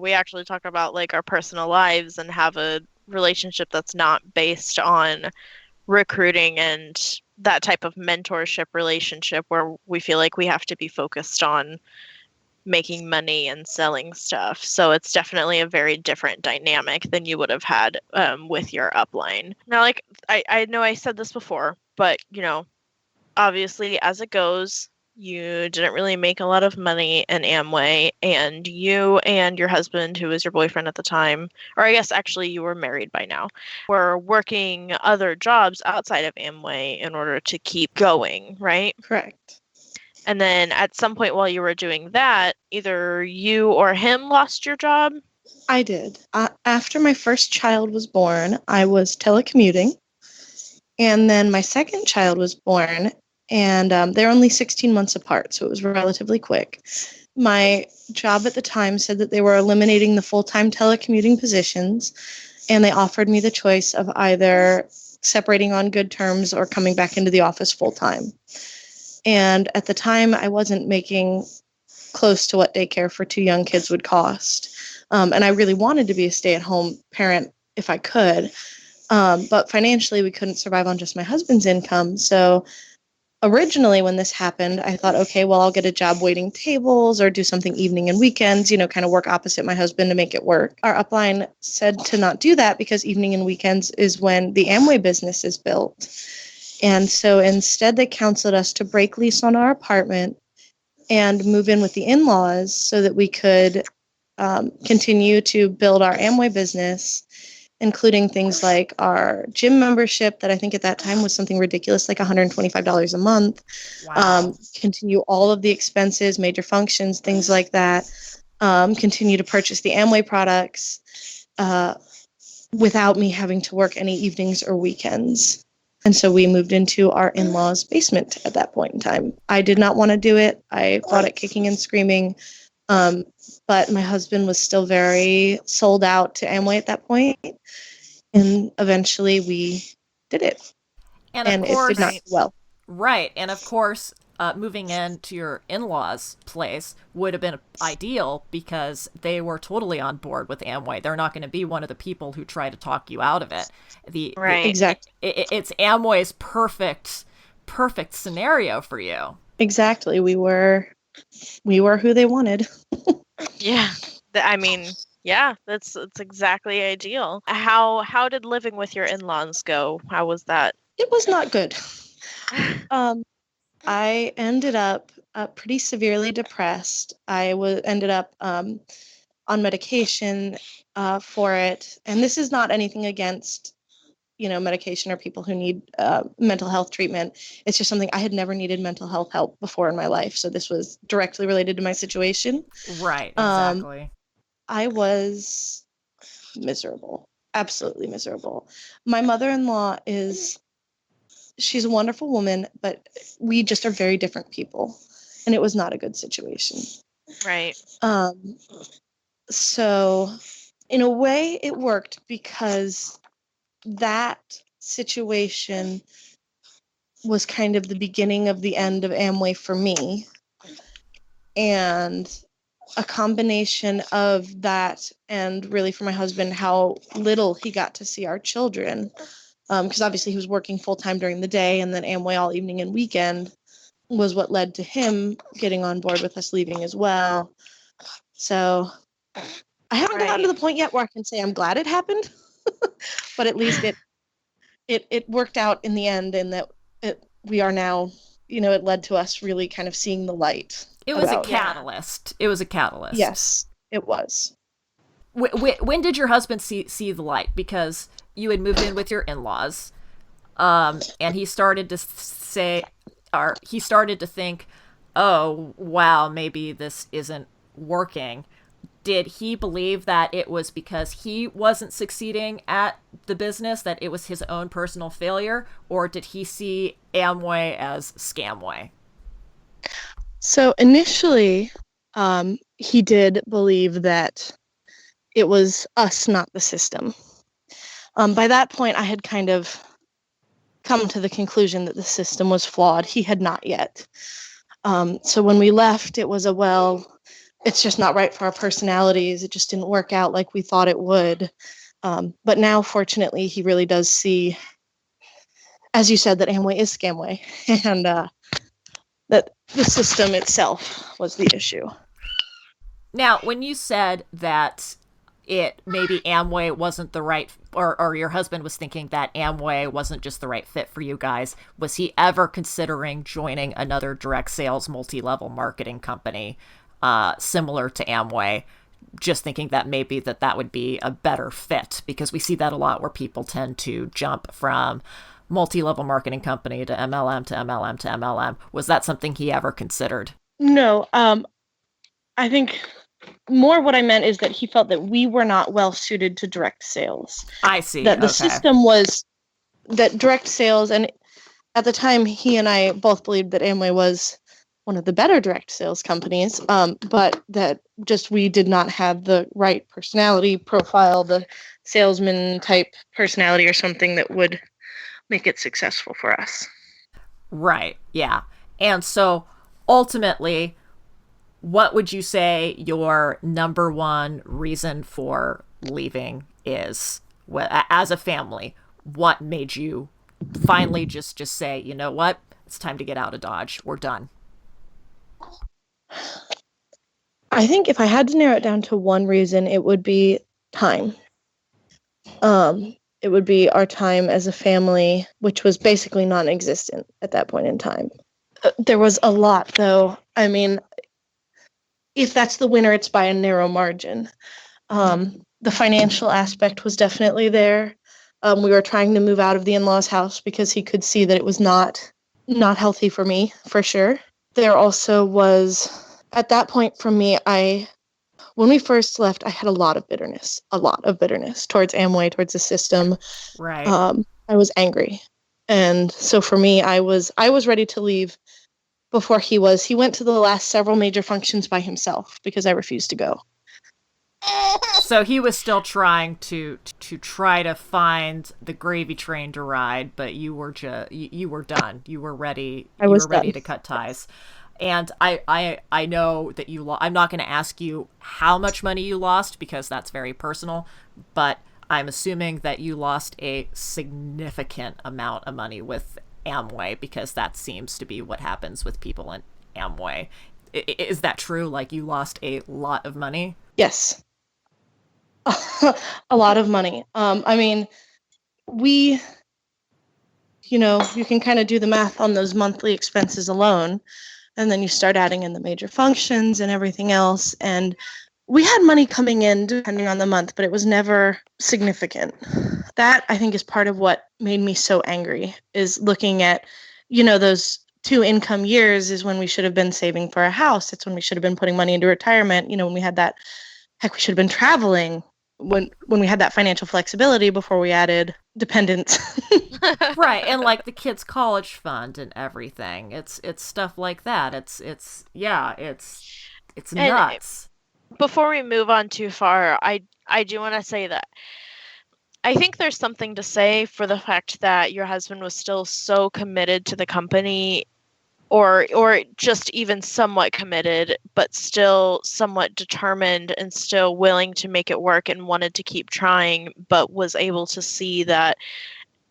We actually talk about like our personal lives and have a relationship that's not based on recruiting and that type of mentorship relationship where we feel like we have to be focused on making money and selling stuff. So it's definitely a very different dynamic than you would have had with your upline. Now, like I know I said this before, but obviously as it goes, you didn't really make a lot of money in Amway, and you and your husband, who was your boyfriend at the time, or I guess actually you were married by now, were working other jobs outside of Amway in order to keep going, right? Correct. And then at some point while you were doing that, either you or him lost your job? I did. After my first child was born, I was telecommuting. And then my second child was born, and they're only 16 months apart, so it was relatively quick. My job at the time said that they were eliminating the full-time telecommuting positions, and they offered me the choice of either separating on good terms or coming back into the office full-time. And at the time, I wasn't making close to what daycare for 2 young kids would cost. And I really wanted to be a stay-at-home parent if I could. But financially, we couldn't survive on just my husband's income. So originally, when this happened, I thought, okay, well, I'll get a job waiting tables or do something evening and weekends, kind of work opposite my husband to make it work. Our upline said to not do that because evening and weekends is when the Amway business is built. And so instead, they counseled us to break lease on our apartment and move in with the in-laws so that we could continue to build our Amway business, including things like our gym membership that I think at that time was something ridiculous, like $125 a month. Wow. Continue all of the expenses, major functions, things like that. Continue to purchase the Amway products without me having to work any evenings or weekends. And so we moved into our in-laws' basement at that point in time. I did not want to do it. I fought it kicking and screaming. But my husband was still very sold out to Amway at that point. And eventually we did it. And of course, it did not go well. Right. And of course, moving into your in-laws' place would have been ideal because they were totally on board with Amway. They're not going to be one of the people who try to talk you out of it. Exactly. It's Amway's perfect scenario for you. Exactly. We were who they wanted. Yeah. I mean, yeah, that's exactly ideal. How did living with your in-laws go? How was that? It was not good. I ended up pretty severely depressed. I ended up on medication for it. And this is not anything against, medication or people who need mental health treatment. It's just something I had never needed mental health help before in my life. So this was directly related to my situation. Right, exactly. I was miserable, absolutely miserable. My mother-in-law she's a wonderful woman, but we just are very different people. And it was not a good situation. Right. So in a way it worked because that situation was kind of the beginning of the end of Amway for me. And a combination of that and really for my husband, how little he got to see our children. Because obviously he was working full-time during the day and then Amway all evening and weekend was what led to him getting on board with us leaving as well. So I haven't gotten to the point yet where I can say I'm glad it happened, but at least it worked out in the end, and that we are now, it led to us really kind of seeing the light. It was a catalyst. It was a catalyst. Yes, it was. When did your husband see the light? Because you had moved in with your in-laws, and he started to think, oh, wow, maybe this isn't working. Did he believe that it was because he wasn't succeeding at the business, that it was his own personal failure, or did he see Amway as Scamway? So initially, he did believe that it was us, not the system. By that point, I had kind of come to the conclusion that the system was flawed. He had not yet. So when we left, it was it's just not right for our personalities. It just didn't work out like we thought it would. But now, fortunately, he really does see, as you said, that Amway is Scamway, and that the system itself was the issue. Now, when you said that maybe Amway wasn't the right, or your husband was thinking that Amway wasn't just the right fit for you guys, was he ever considering joining another direct sales multi-level marketing company similar to Amway, just thinking that maybe that would be a better fit? Because we see that a lot where people tend to jump from multi-level marketing company to MLM to MLM to MLM. Was that something he ever considered? No, I think more what I meant is that he felt that we were not well suited to direct sales. I see. That the system was that direct sales, and at the time he and I both believed that Amway was one of the better direct sales companies, but that just we did not have the right personality profile, the salesman type personality or something that would make it successful for us. Right, yeah. And so ultimately, what would you say your number one reason for leaving is? As a family, what made you finally just say, you know what, it's time to get out of Dodge, we're done? I think if I had to narrow it down to one reason, it would be time. It would be our time as a family, which was basically non-existent at that point in time. There was a lot, though. I mean, if that's the winner, it's by a narrow margin. The financial aspect was definitely there. We were trying to move out of the in-laws' house because he could see that it was not healthy for me, for sure. There also was, at that point for me, when we first left, I had a lot of bitterness towards Amway, towards the system. Right. I was angry. And so for me, I was ready to leave before he was. He went to the last several major functions by himself because I refused to go. So he was still trying to try to find the gravy train to ride, but you were you were done. You were ready. You were ready to cut ties. And I know that I'm not going to ask you how much money you lost because that's very personal, but I'm assuming that you lost a significant amount of money with Amway because that seems to be what happens with people in Amway. Is that true? Like, you lost a lot of money? Yes. A lot of money. I mean, you can kind of do the math on those monthly expenses alone, and then you start adding in the major functions and everything else. And we had money coming in depending on the month, but it was never significant. That, I think, is part of what made me so angry, is looking at, those 2 income years is when we should have been saving for a house. It's when we should have been putting money into retirement. When we had that, heck, we should have been traveling when we had that financial flexibility before we added dependents. Right. And like the kids' college fund and everything. It's stuff like that. It's nuts. Before we move on too far, I do want to say that I think there's something to say for the fact that your husband was still so committed to the company, or just even somewhat committed, but still somewhat determined and still willing to make it work and wanted to keep trying, but was able to see that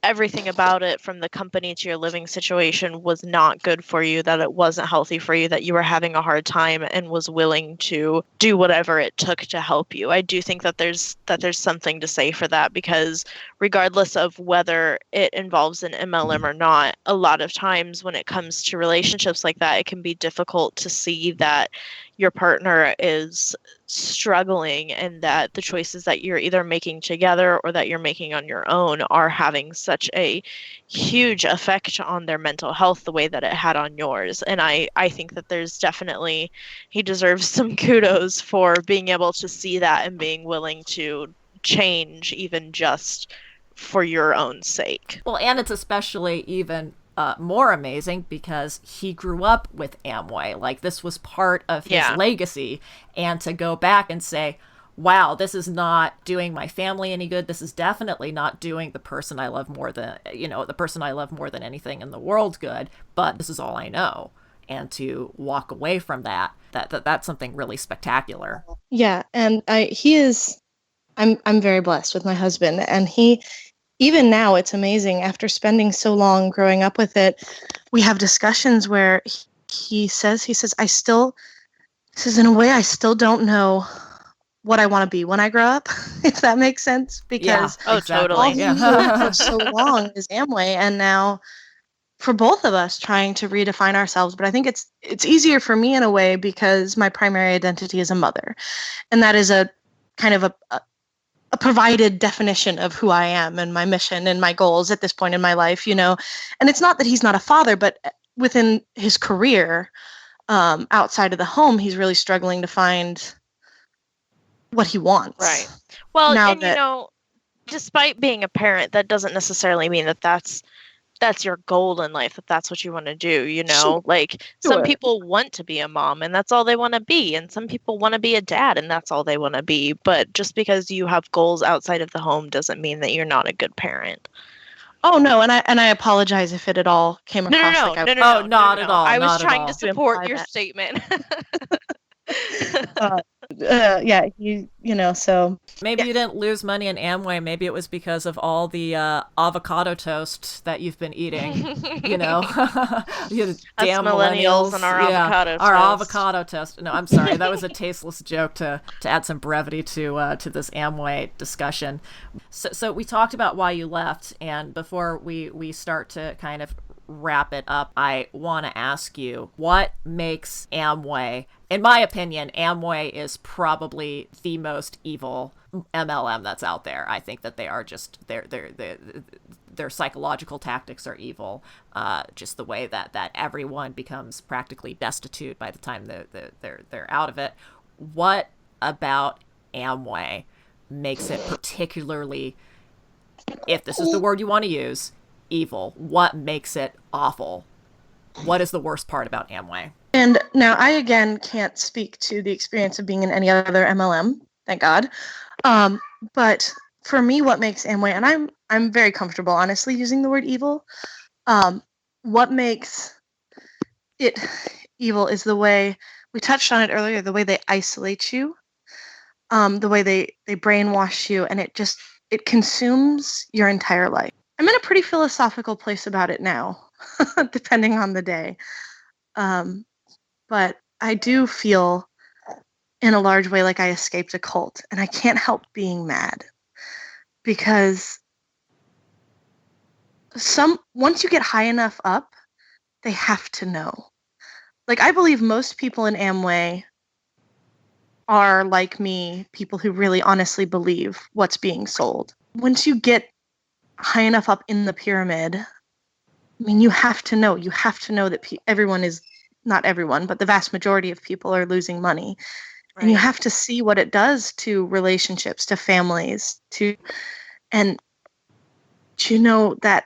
everything about it, from the company to your living situation, was not good for you, that it wasn't healthy for you, that you were having a hard time, and was willing to do whatever it took to help you. I do think that there's something to say for that, because regardless of whether it involves an MLM or not, a lot of times when it comes to relationships like that, it can be difficult to see that your partner is struggling and that the choices that you're either making together or that you're making on your own are having such a huge effect on their mental health the way that it had on yours. And I think that there's definitely, he deserves some kudos for being able to see that and being willing to change, even just for your own sake. Well, and it's especially even more amazing because he grew up with Amway. Like, this was part of his legacy. And to go back and say, wow, this is not doing my family any good. This is definitely not doing the person I love more than, the person I love more than anything in the world good, but this is all I know. And to walk away from that's something really spectacular. Yeah, and I'm very blessed with my husband, and even now, it's amazing. After spending so long growing up with it, we have discussions where he says, in a way, I still don't know what I want to be when I grow up, if that makes sense. Because exactly. all he knew for so long is Amway, and now for both of us trying to redefine ourselves. But I think it's easier for me in a way because my primary identity is a mother, and that is a kind of a provided definition of who I am and my mission and my goals at this point in my life, And it's not that he's not a father, but within his career, outside of the home, he's really struggling to find what he wants. Right. Well, despite being a parent, that doesn't necessarily mean that that's your goal in life, that's what you want to do, Sure. Some people want to be a mom and that's all they want to be, and some people want to be a dad and that's all they want to be. But just because you have goals outside of the home doesn't mean that you're not a good parent. Oh no, and I apologize if it at all came across No, not at all. I was not trying at all. to support your statement. Yeah, so maybe you didn't lose money in Amway. Maybe it was because of all the avocado toast that you've been eating. Damn millennials and our avocado toast. Our avocado toast. No, I'm sorry, that was a tasteless joke to add some brevity to this Amway discussion. So we talked about why you left, and before we start to kind of wrap it up, I want to ask you, what makes Amway? In my opinion, Amway is probably the most evil MLM that's out there. I think that they are just their psychological tactics are evil. Just the way that everyone becomes practically destitute by the time they're out of it. What about Amway makes it particularly, if this is the word you want to use, evil? What makes it awful? What is the worst part about Amway? And now I again can't speak to the experience of being in any other MLM, thank God. But for me, what makes Amway, and I'm very comfortable, honestly, using the word evil. What makes it evil is the way, we touched on it earlier, the way they isolate you, the way they brainwash you, and it consumes your entire life. I'm in a pretty philosophical place about it now, depending on the day. But I do feel in a large way like I escaped a cult, and I can't help being mad because once you get high enough up, they have to know. Like, I believe most people in Amway are like me, people who really honestly believe what's being sold. Once you get high enough up in the pyramid, I mean, you have to know that everyone is, not everyone, but the vast majority of people are losing money. Right. And you have to see what it does to relationships, to families, and that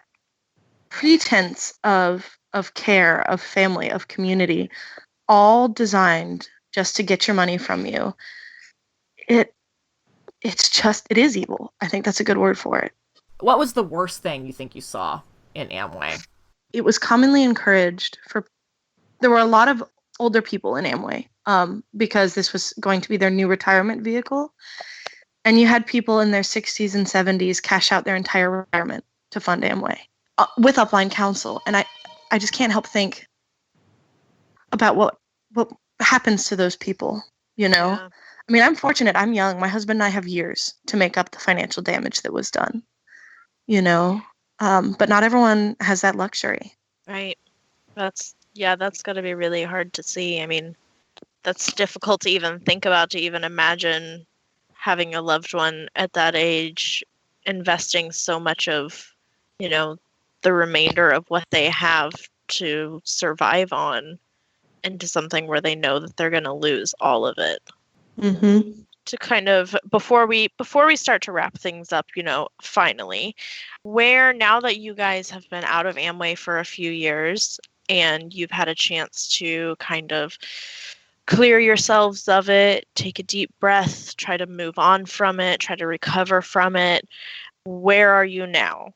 pretense of care, of family, of community, all designed just to get your money from you. It is evil. I think that's a good word for it. What was the worst thing you think you saw in Amway? It was commonly encouraged there were a lot of older people in Amway, because this was going to be their new retirement vehicle. And you had people in their 60s and 70s cash out their entire retirement to fund Amway with upline counsel. And I just can't help think about what happens to those people, Yeah. I mean, I'm fortunate. I'm young. My husband and I have years to make up the financial damage that was done, but not everyone has that luxury. Right. That's got to be really hard to see. I mean, that's difficult to even think about, to even imagine having a loved one at that age investing so much of, the remainder of what they have to survive on into something where they know that they're going to lose all of it. Mm-hmm. To kind of, before we start to wrap things up, finally, where, now that you guys have been out of Amway for a few years and you've had a chance to kind of clear yourselves of it, take a deep breath, try to move on from it, try to recover from it. Where are you now?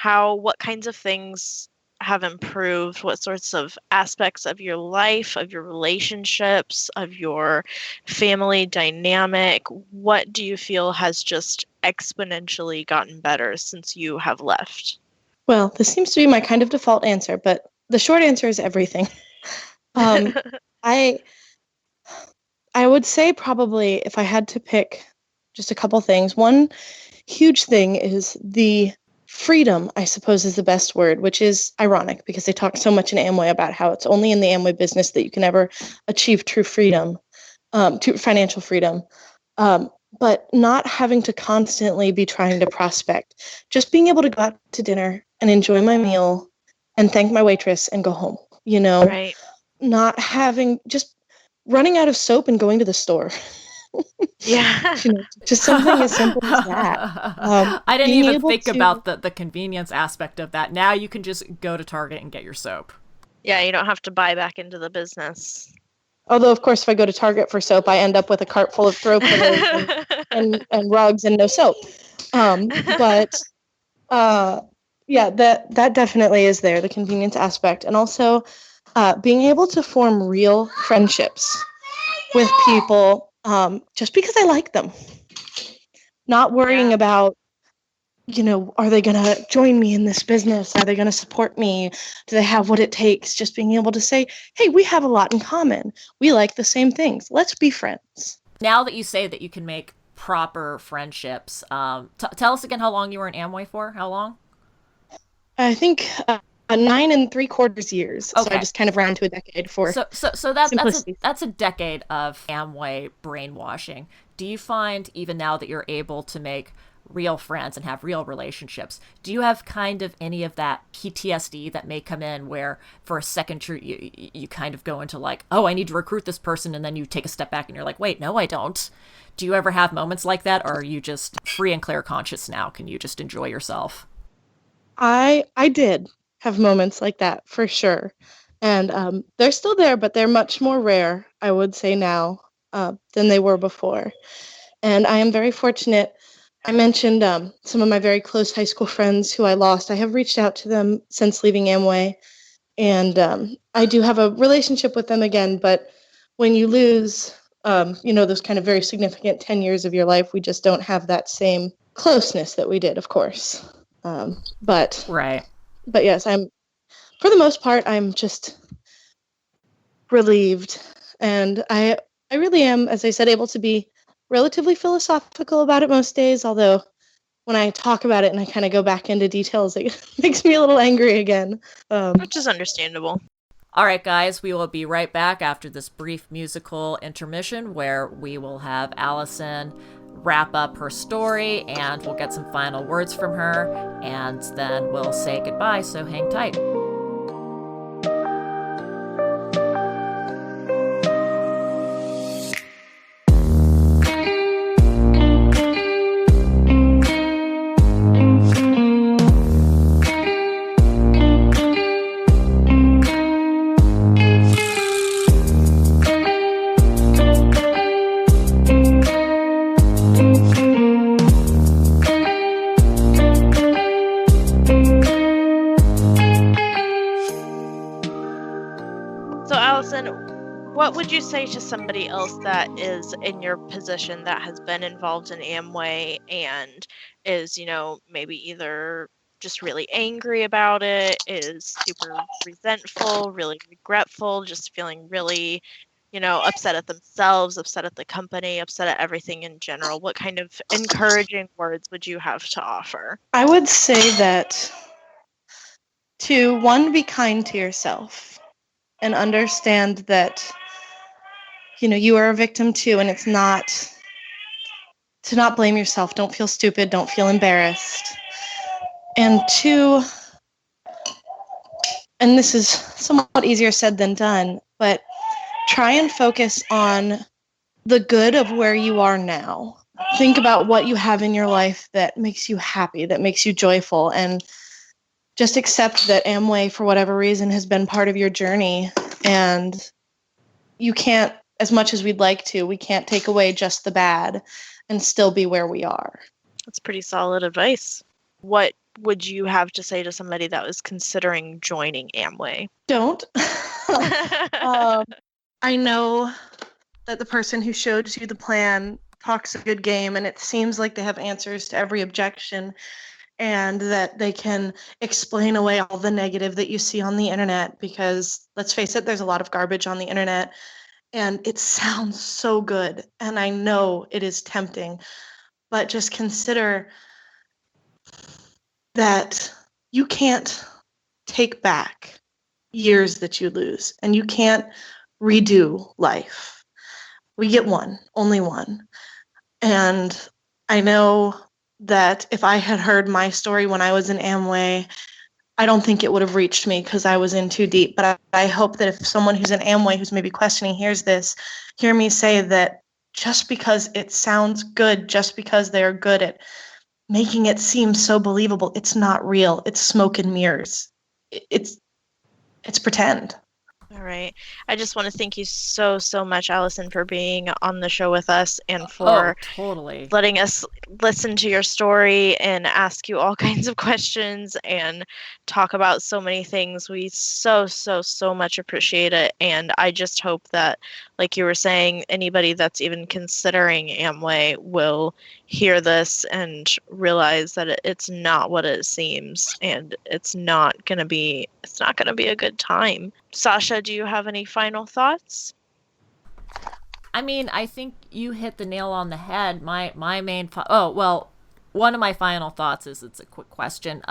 What kinds of things have improved? What sorts of aspects of your life, of your relationships, of your family dynamic? What do you feel has just exponentially gotten better since you have left? Well, this seems to be my kind of default answer, but the short answer is everything. I would say probably if I had to pick just a couple things, one huge thing is the freedom, I suppose is the best word, which is ironic because they talk so much in Amway about how it's only in the Amway business that you can ever achieve true freedom, true financial freedom. But not having to constantly be trying to prospect, just being able to go out to dinner and enjoy my meal and thank my waitress and go home, Right. not having, just running out of soap and going to the store. Yeah. Just something as simple as that. I didn't even think about the convenience aspect of that. Now you can just go to Target and get your soap. Yeah, you don't have to buy back into the business. Although, of course, if I go to Target for soap, I end up with a cart full of throw pillows and rugs and no soap. Yeah, that definitely is there, the convenience aspect. And also being able to form real friendships with people just because I like them. Not worrying about, are they going to join me in this business? Are they going to support me? Do they have what it takes? Just being able to say, hey, we have a lot in common. We like the same things. Let's be friends. Now that you say that you can make proper friendships, tell us again how long you were in Amway for. How long? I think 9 3/4 years. Okay. So I just kind of ran to a decade for So that's a decade of Amway brainwashing. Do you find even now that you're able to make real friends and have real relationships, do you have kind of any of that PTSD that may come in where for a second you kind of go into like, oh, I need to recruit this person, and then you take a step back and you're like, wait, no, I don't. Do you ever have moments like that, or are you just free and clear conscious now? Can you just enjoy yourself? I did have moments like that for sure. And they're still there, but they're much more rare, I would say now, than they were before. And I am very fortunate. I mentioned some of my very close high school friends who I lost. I have reached out to them since leaving Amway, and I do have a relationship with them again. But when you lose, those kind of very significant 10 years of your life, we just don't have that same closeness that we did, of course. But yes, for the most part, I'm just relieved. And I really am, as I said, able to be relatively philosophical about it most days, although when I talk about it and I kind of go back into details, it makes me a little angry again. Which is understandable. All right, guys, we will be right back after this brief musical intermission where we will have Allison wrap up her story and we'll get some final words from her, and then we'll say goodbye, so hang tight. What would you say to somebody else that is in your position that has been involved in Amway and is, maybe either just really angry about it, is super resentful, really regretful, just feeling really, upset at themselves, upset at the company, upset at everything in general? What kind of encouraging words would you have to offer? I would say that to, one, be kind to yourself and understand that you are a victim too, and it's not to not blame yourself. Don't feel stupid. Don't feel embarrassed. And two, and this is somewhat easier said than done, but try and focus on the good of where you are now. Think about what you have in your life that makes you happy, that makes you joyful, and just accept that Amway, for whatever reason, has been part of your journey, and you can't as much as we'd like to, we can't take away just the bad and still be where we are. That's pretty solid advice. What would you have to say to somebody that was considering joining Amway? Don't. I know that the person who showed you the plan talks a good game, and it seems like they have answers to every objection, and that they can explain away all the negative that you see on the internet, because let's face it, there's a lot of garbage on the internet, and it sounds so good, and I know it is tempting, but just consider that you can't take back years that you lose, and you can't redo life. We get one, only one. And I know that if I had heard my story when I was in Amway, I don't think it would have reached me because I was in too deep. But I hope that if someone who's in Amway who's maybe questioning hears this, hear me say that just because it sounds good, just because they're good at making it seem so believable, it's not real. It's smoke and mirrors. It's pretend. All right. I just want to thank you so much, Allison, for being on the show with us and for totally letting us listen to your story and ask you all kinds of questions and talk about so many things. We so much appreciate it. And I just hope that, like you were saying, anybody that's even considering Amway will hear this and realize that it's not what it seems, and it's not going to be a good time. Sasha, do you have any final thoughts? I mean, I think you hit the nail on the head. My main one of my final thoughts is, it's a quick question.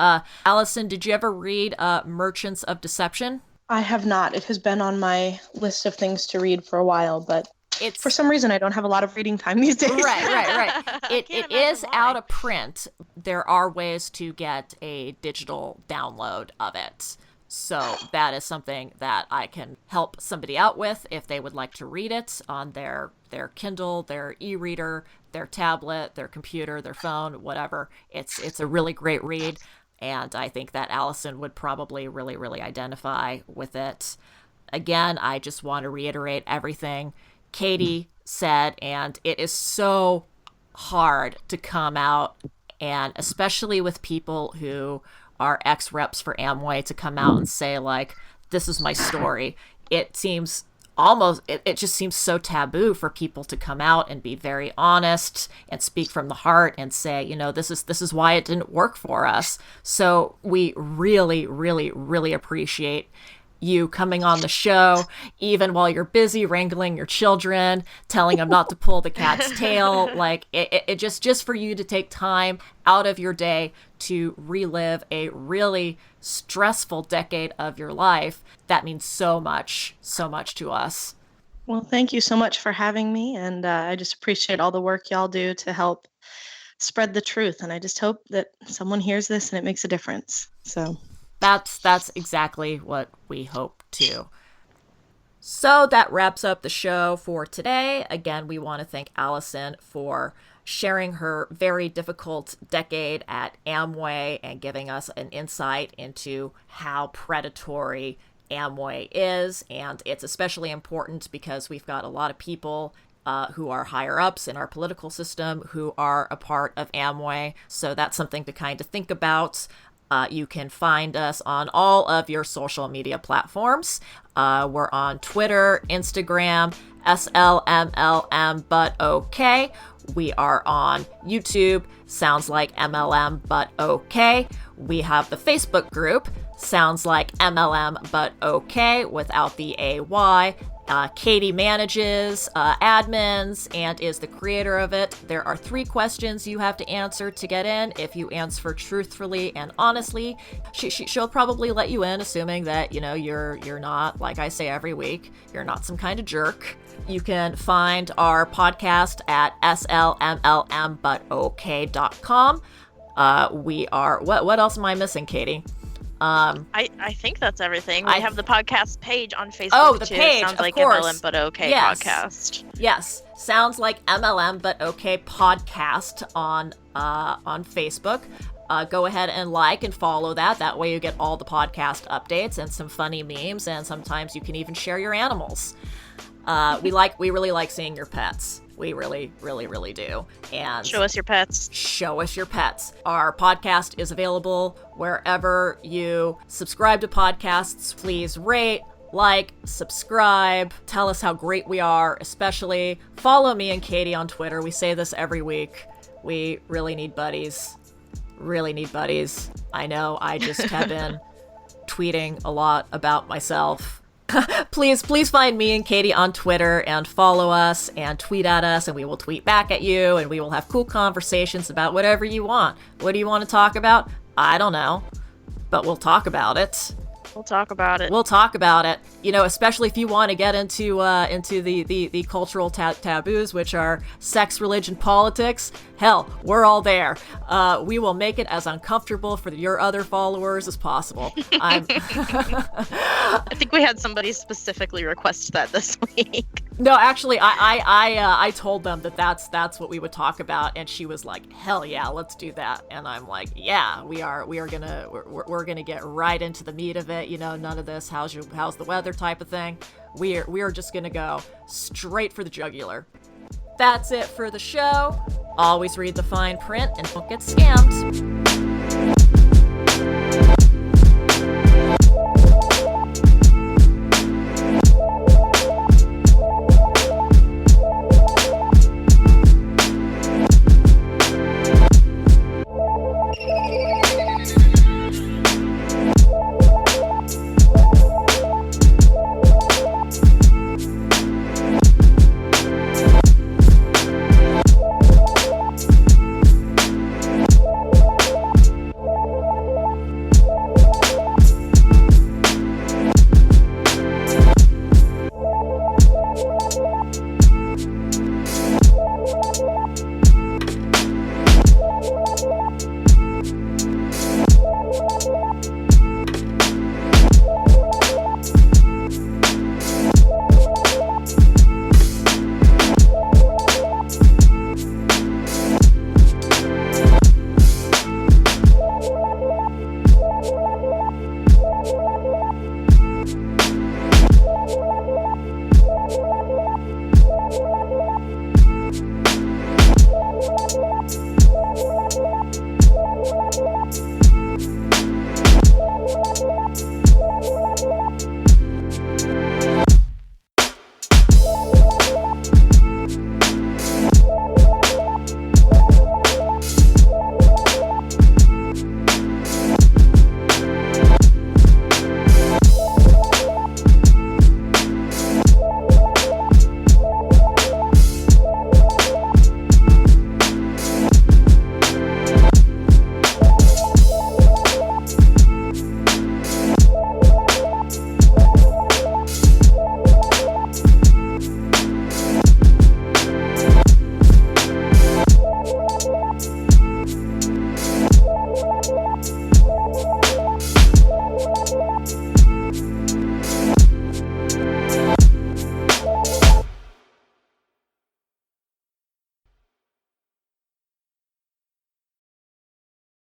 Allison, did you ever read Merchants of Deception? I have not. It has been on my list of things to read for a while, but for some reason I don't have a lot of reading time these days. Right. It is out of print. There are ways to get a digital download of it. So that is something that I can help somebody out with if they would like to read it on their Kindle, their e-reader, their tablet, their computer, their phone, whatever. It's a really great read, and I think that Allison would probably really identify with it. Again, I just want to reiterate everything Katie said, and it is so hard to come out, and especially with people who are ex-reps for Amway, to come out and say, like, this is my story. It seems it just seems so taboo for people to come out and be very honest and speak from the heart and say, this is why it didn't work for us. So we really appreciate you coming on the show, even while you're busy wrangling your children, telling them not to pull the cat's tail. Like, it just for you to take time out of your day to relive a really stressful decade of your life, that means so much to us. Well, thank you so much for having me, and I just appreciate all the work y'all do to help spread the truth, and I just hope that someone hears this and it makes a difference. So that's exactly what we hope to. So that wraps up the show for today. Again, we want to thank Allison for sharing her very difficult decade at Amway and giving us an insight into how predatory Amway is. And it's especially important because we've got a lot of people who are higher ups in our political system who are a part of Amway. So that's something to kind of think about. You can find us on all of your social media platforms. We're on Twitter, Instagram, SLMLM, but okay. We are on YouTube, Sounds Like MLM, but okay. We have the Facebook group, Sounds Like MLM, but okay, without the AY. Katie manages admins and is the creator of it. There are 3 questions you have to answer to get in. If you answer truthfully and honestly, she'll probably let you in, assuming that you're not, like I say every week, you're not some kind of jerk. You can find our podcast at slmlmbutokay.com. We are what else am I missing, Katie? I think that's everything. We have the podcast page on Facebook. Oh, the too. page, Sounds like course. MLM but okay podcast. Yes, Sounds Like MLM but okay podcast on Facebook. Go ahead and like and follow that. That way you get all the podcast updates and some funny memes, and sometimes you can even share your animals. We really like seeing your pets. We really, really, really do. And show us your pets. Show us your pets. Our podcast is available wherever you subscribe to podcasts. Please rate, like, subscribe, tell us how great we are, especially follow me and Katie on Twitter. We say this every week. We really need buddies. Really need buddies. I know I just have been tweeting a lot about myself. Please find me and Katie on Twitter and follow us and tweet at us, and we will tweet back at you, and we will have cool conversations about whatever you want. What do you want to talk about? I don't know, but we'll talk about it. We'll talk about it. We'll talk about it. You know, especially if you want to get into the cultural taboos, which are sex, religion, politics. Hell, we're all there. We will make it as uncomfortable for your other followers as possible. I think we had somebody specifically request that this week. No, actually, I told them that that's what we would talk about, and she was like, "Hell yeah, let's do that." And I'm like, "Yeah, we're gonna get right into the meat of it. You know, none of this how's the weather type of thing. We're just gonna go straight for the jugular." That's it for the show. Always read the fine print and don't get scammed.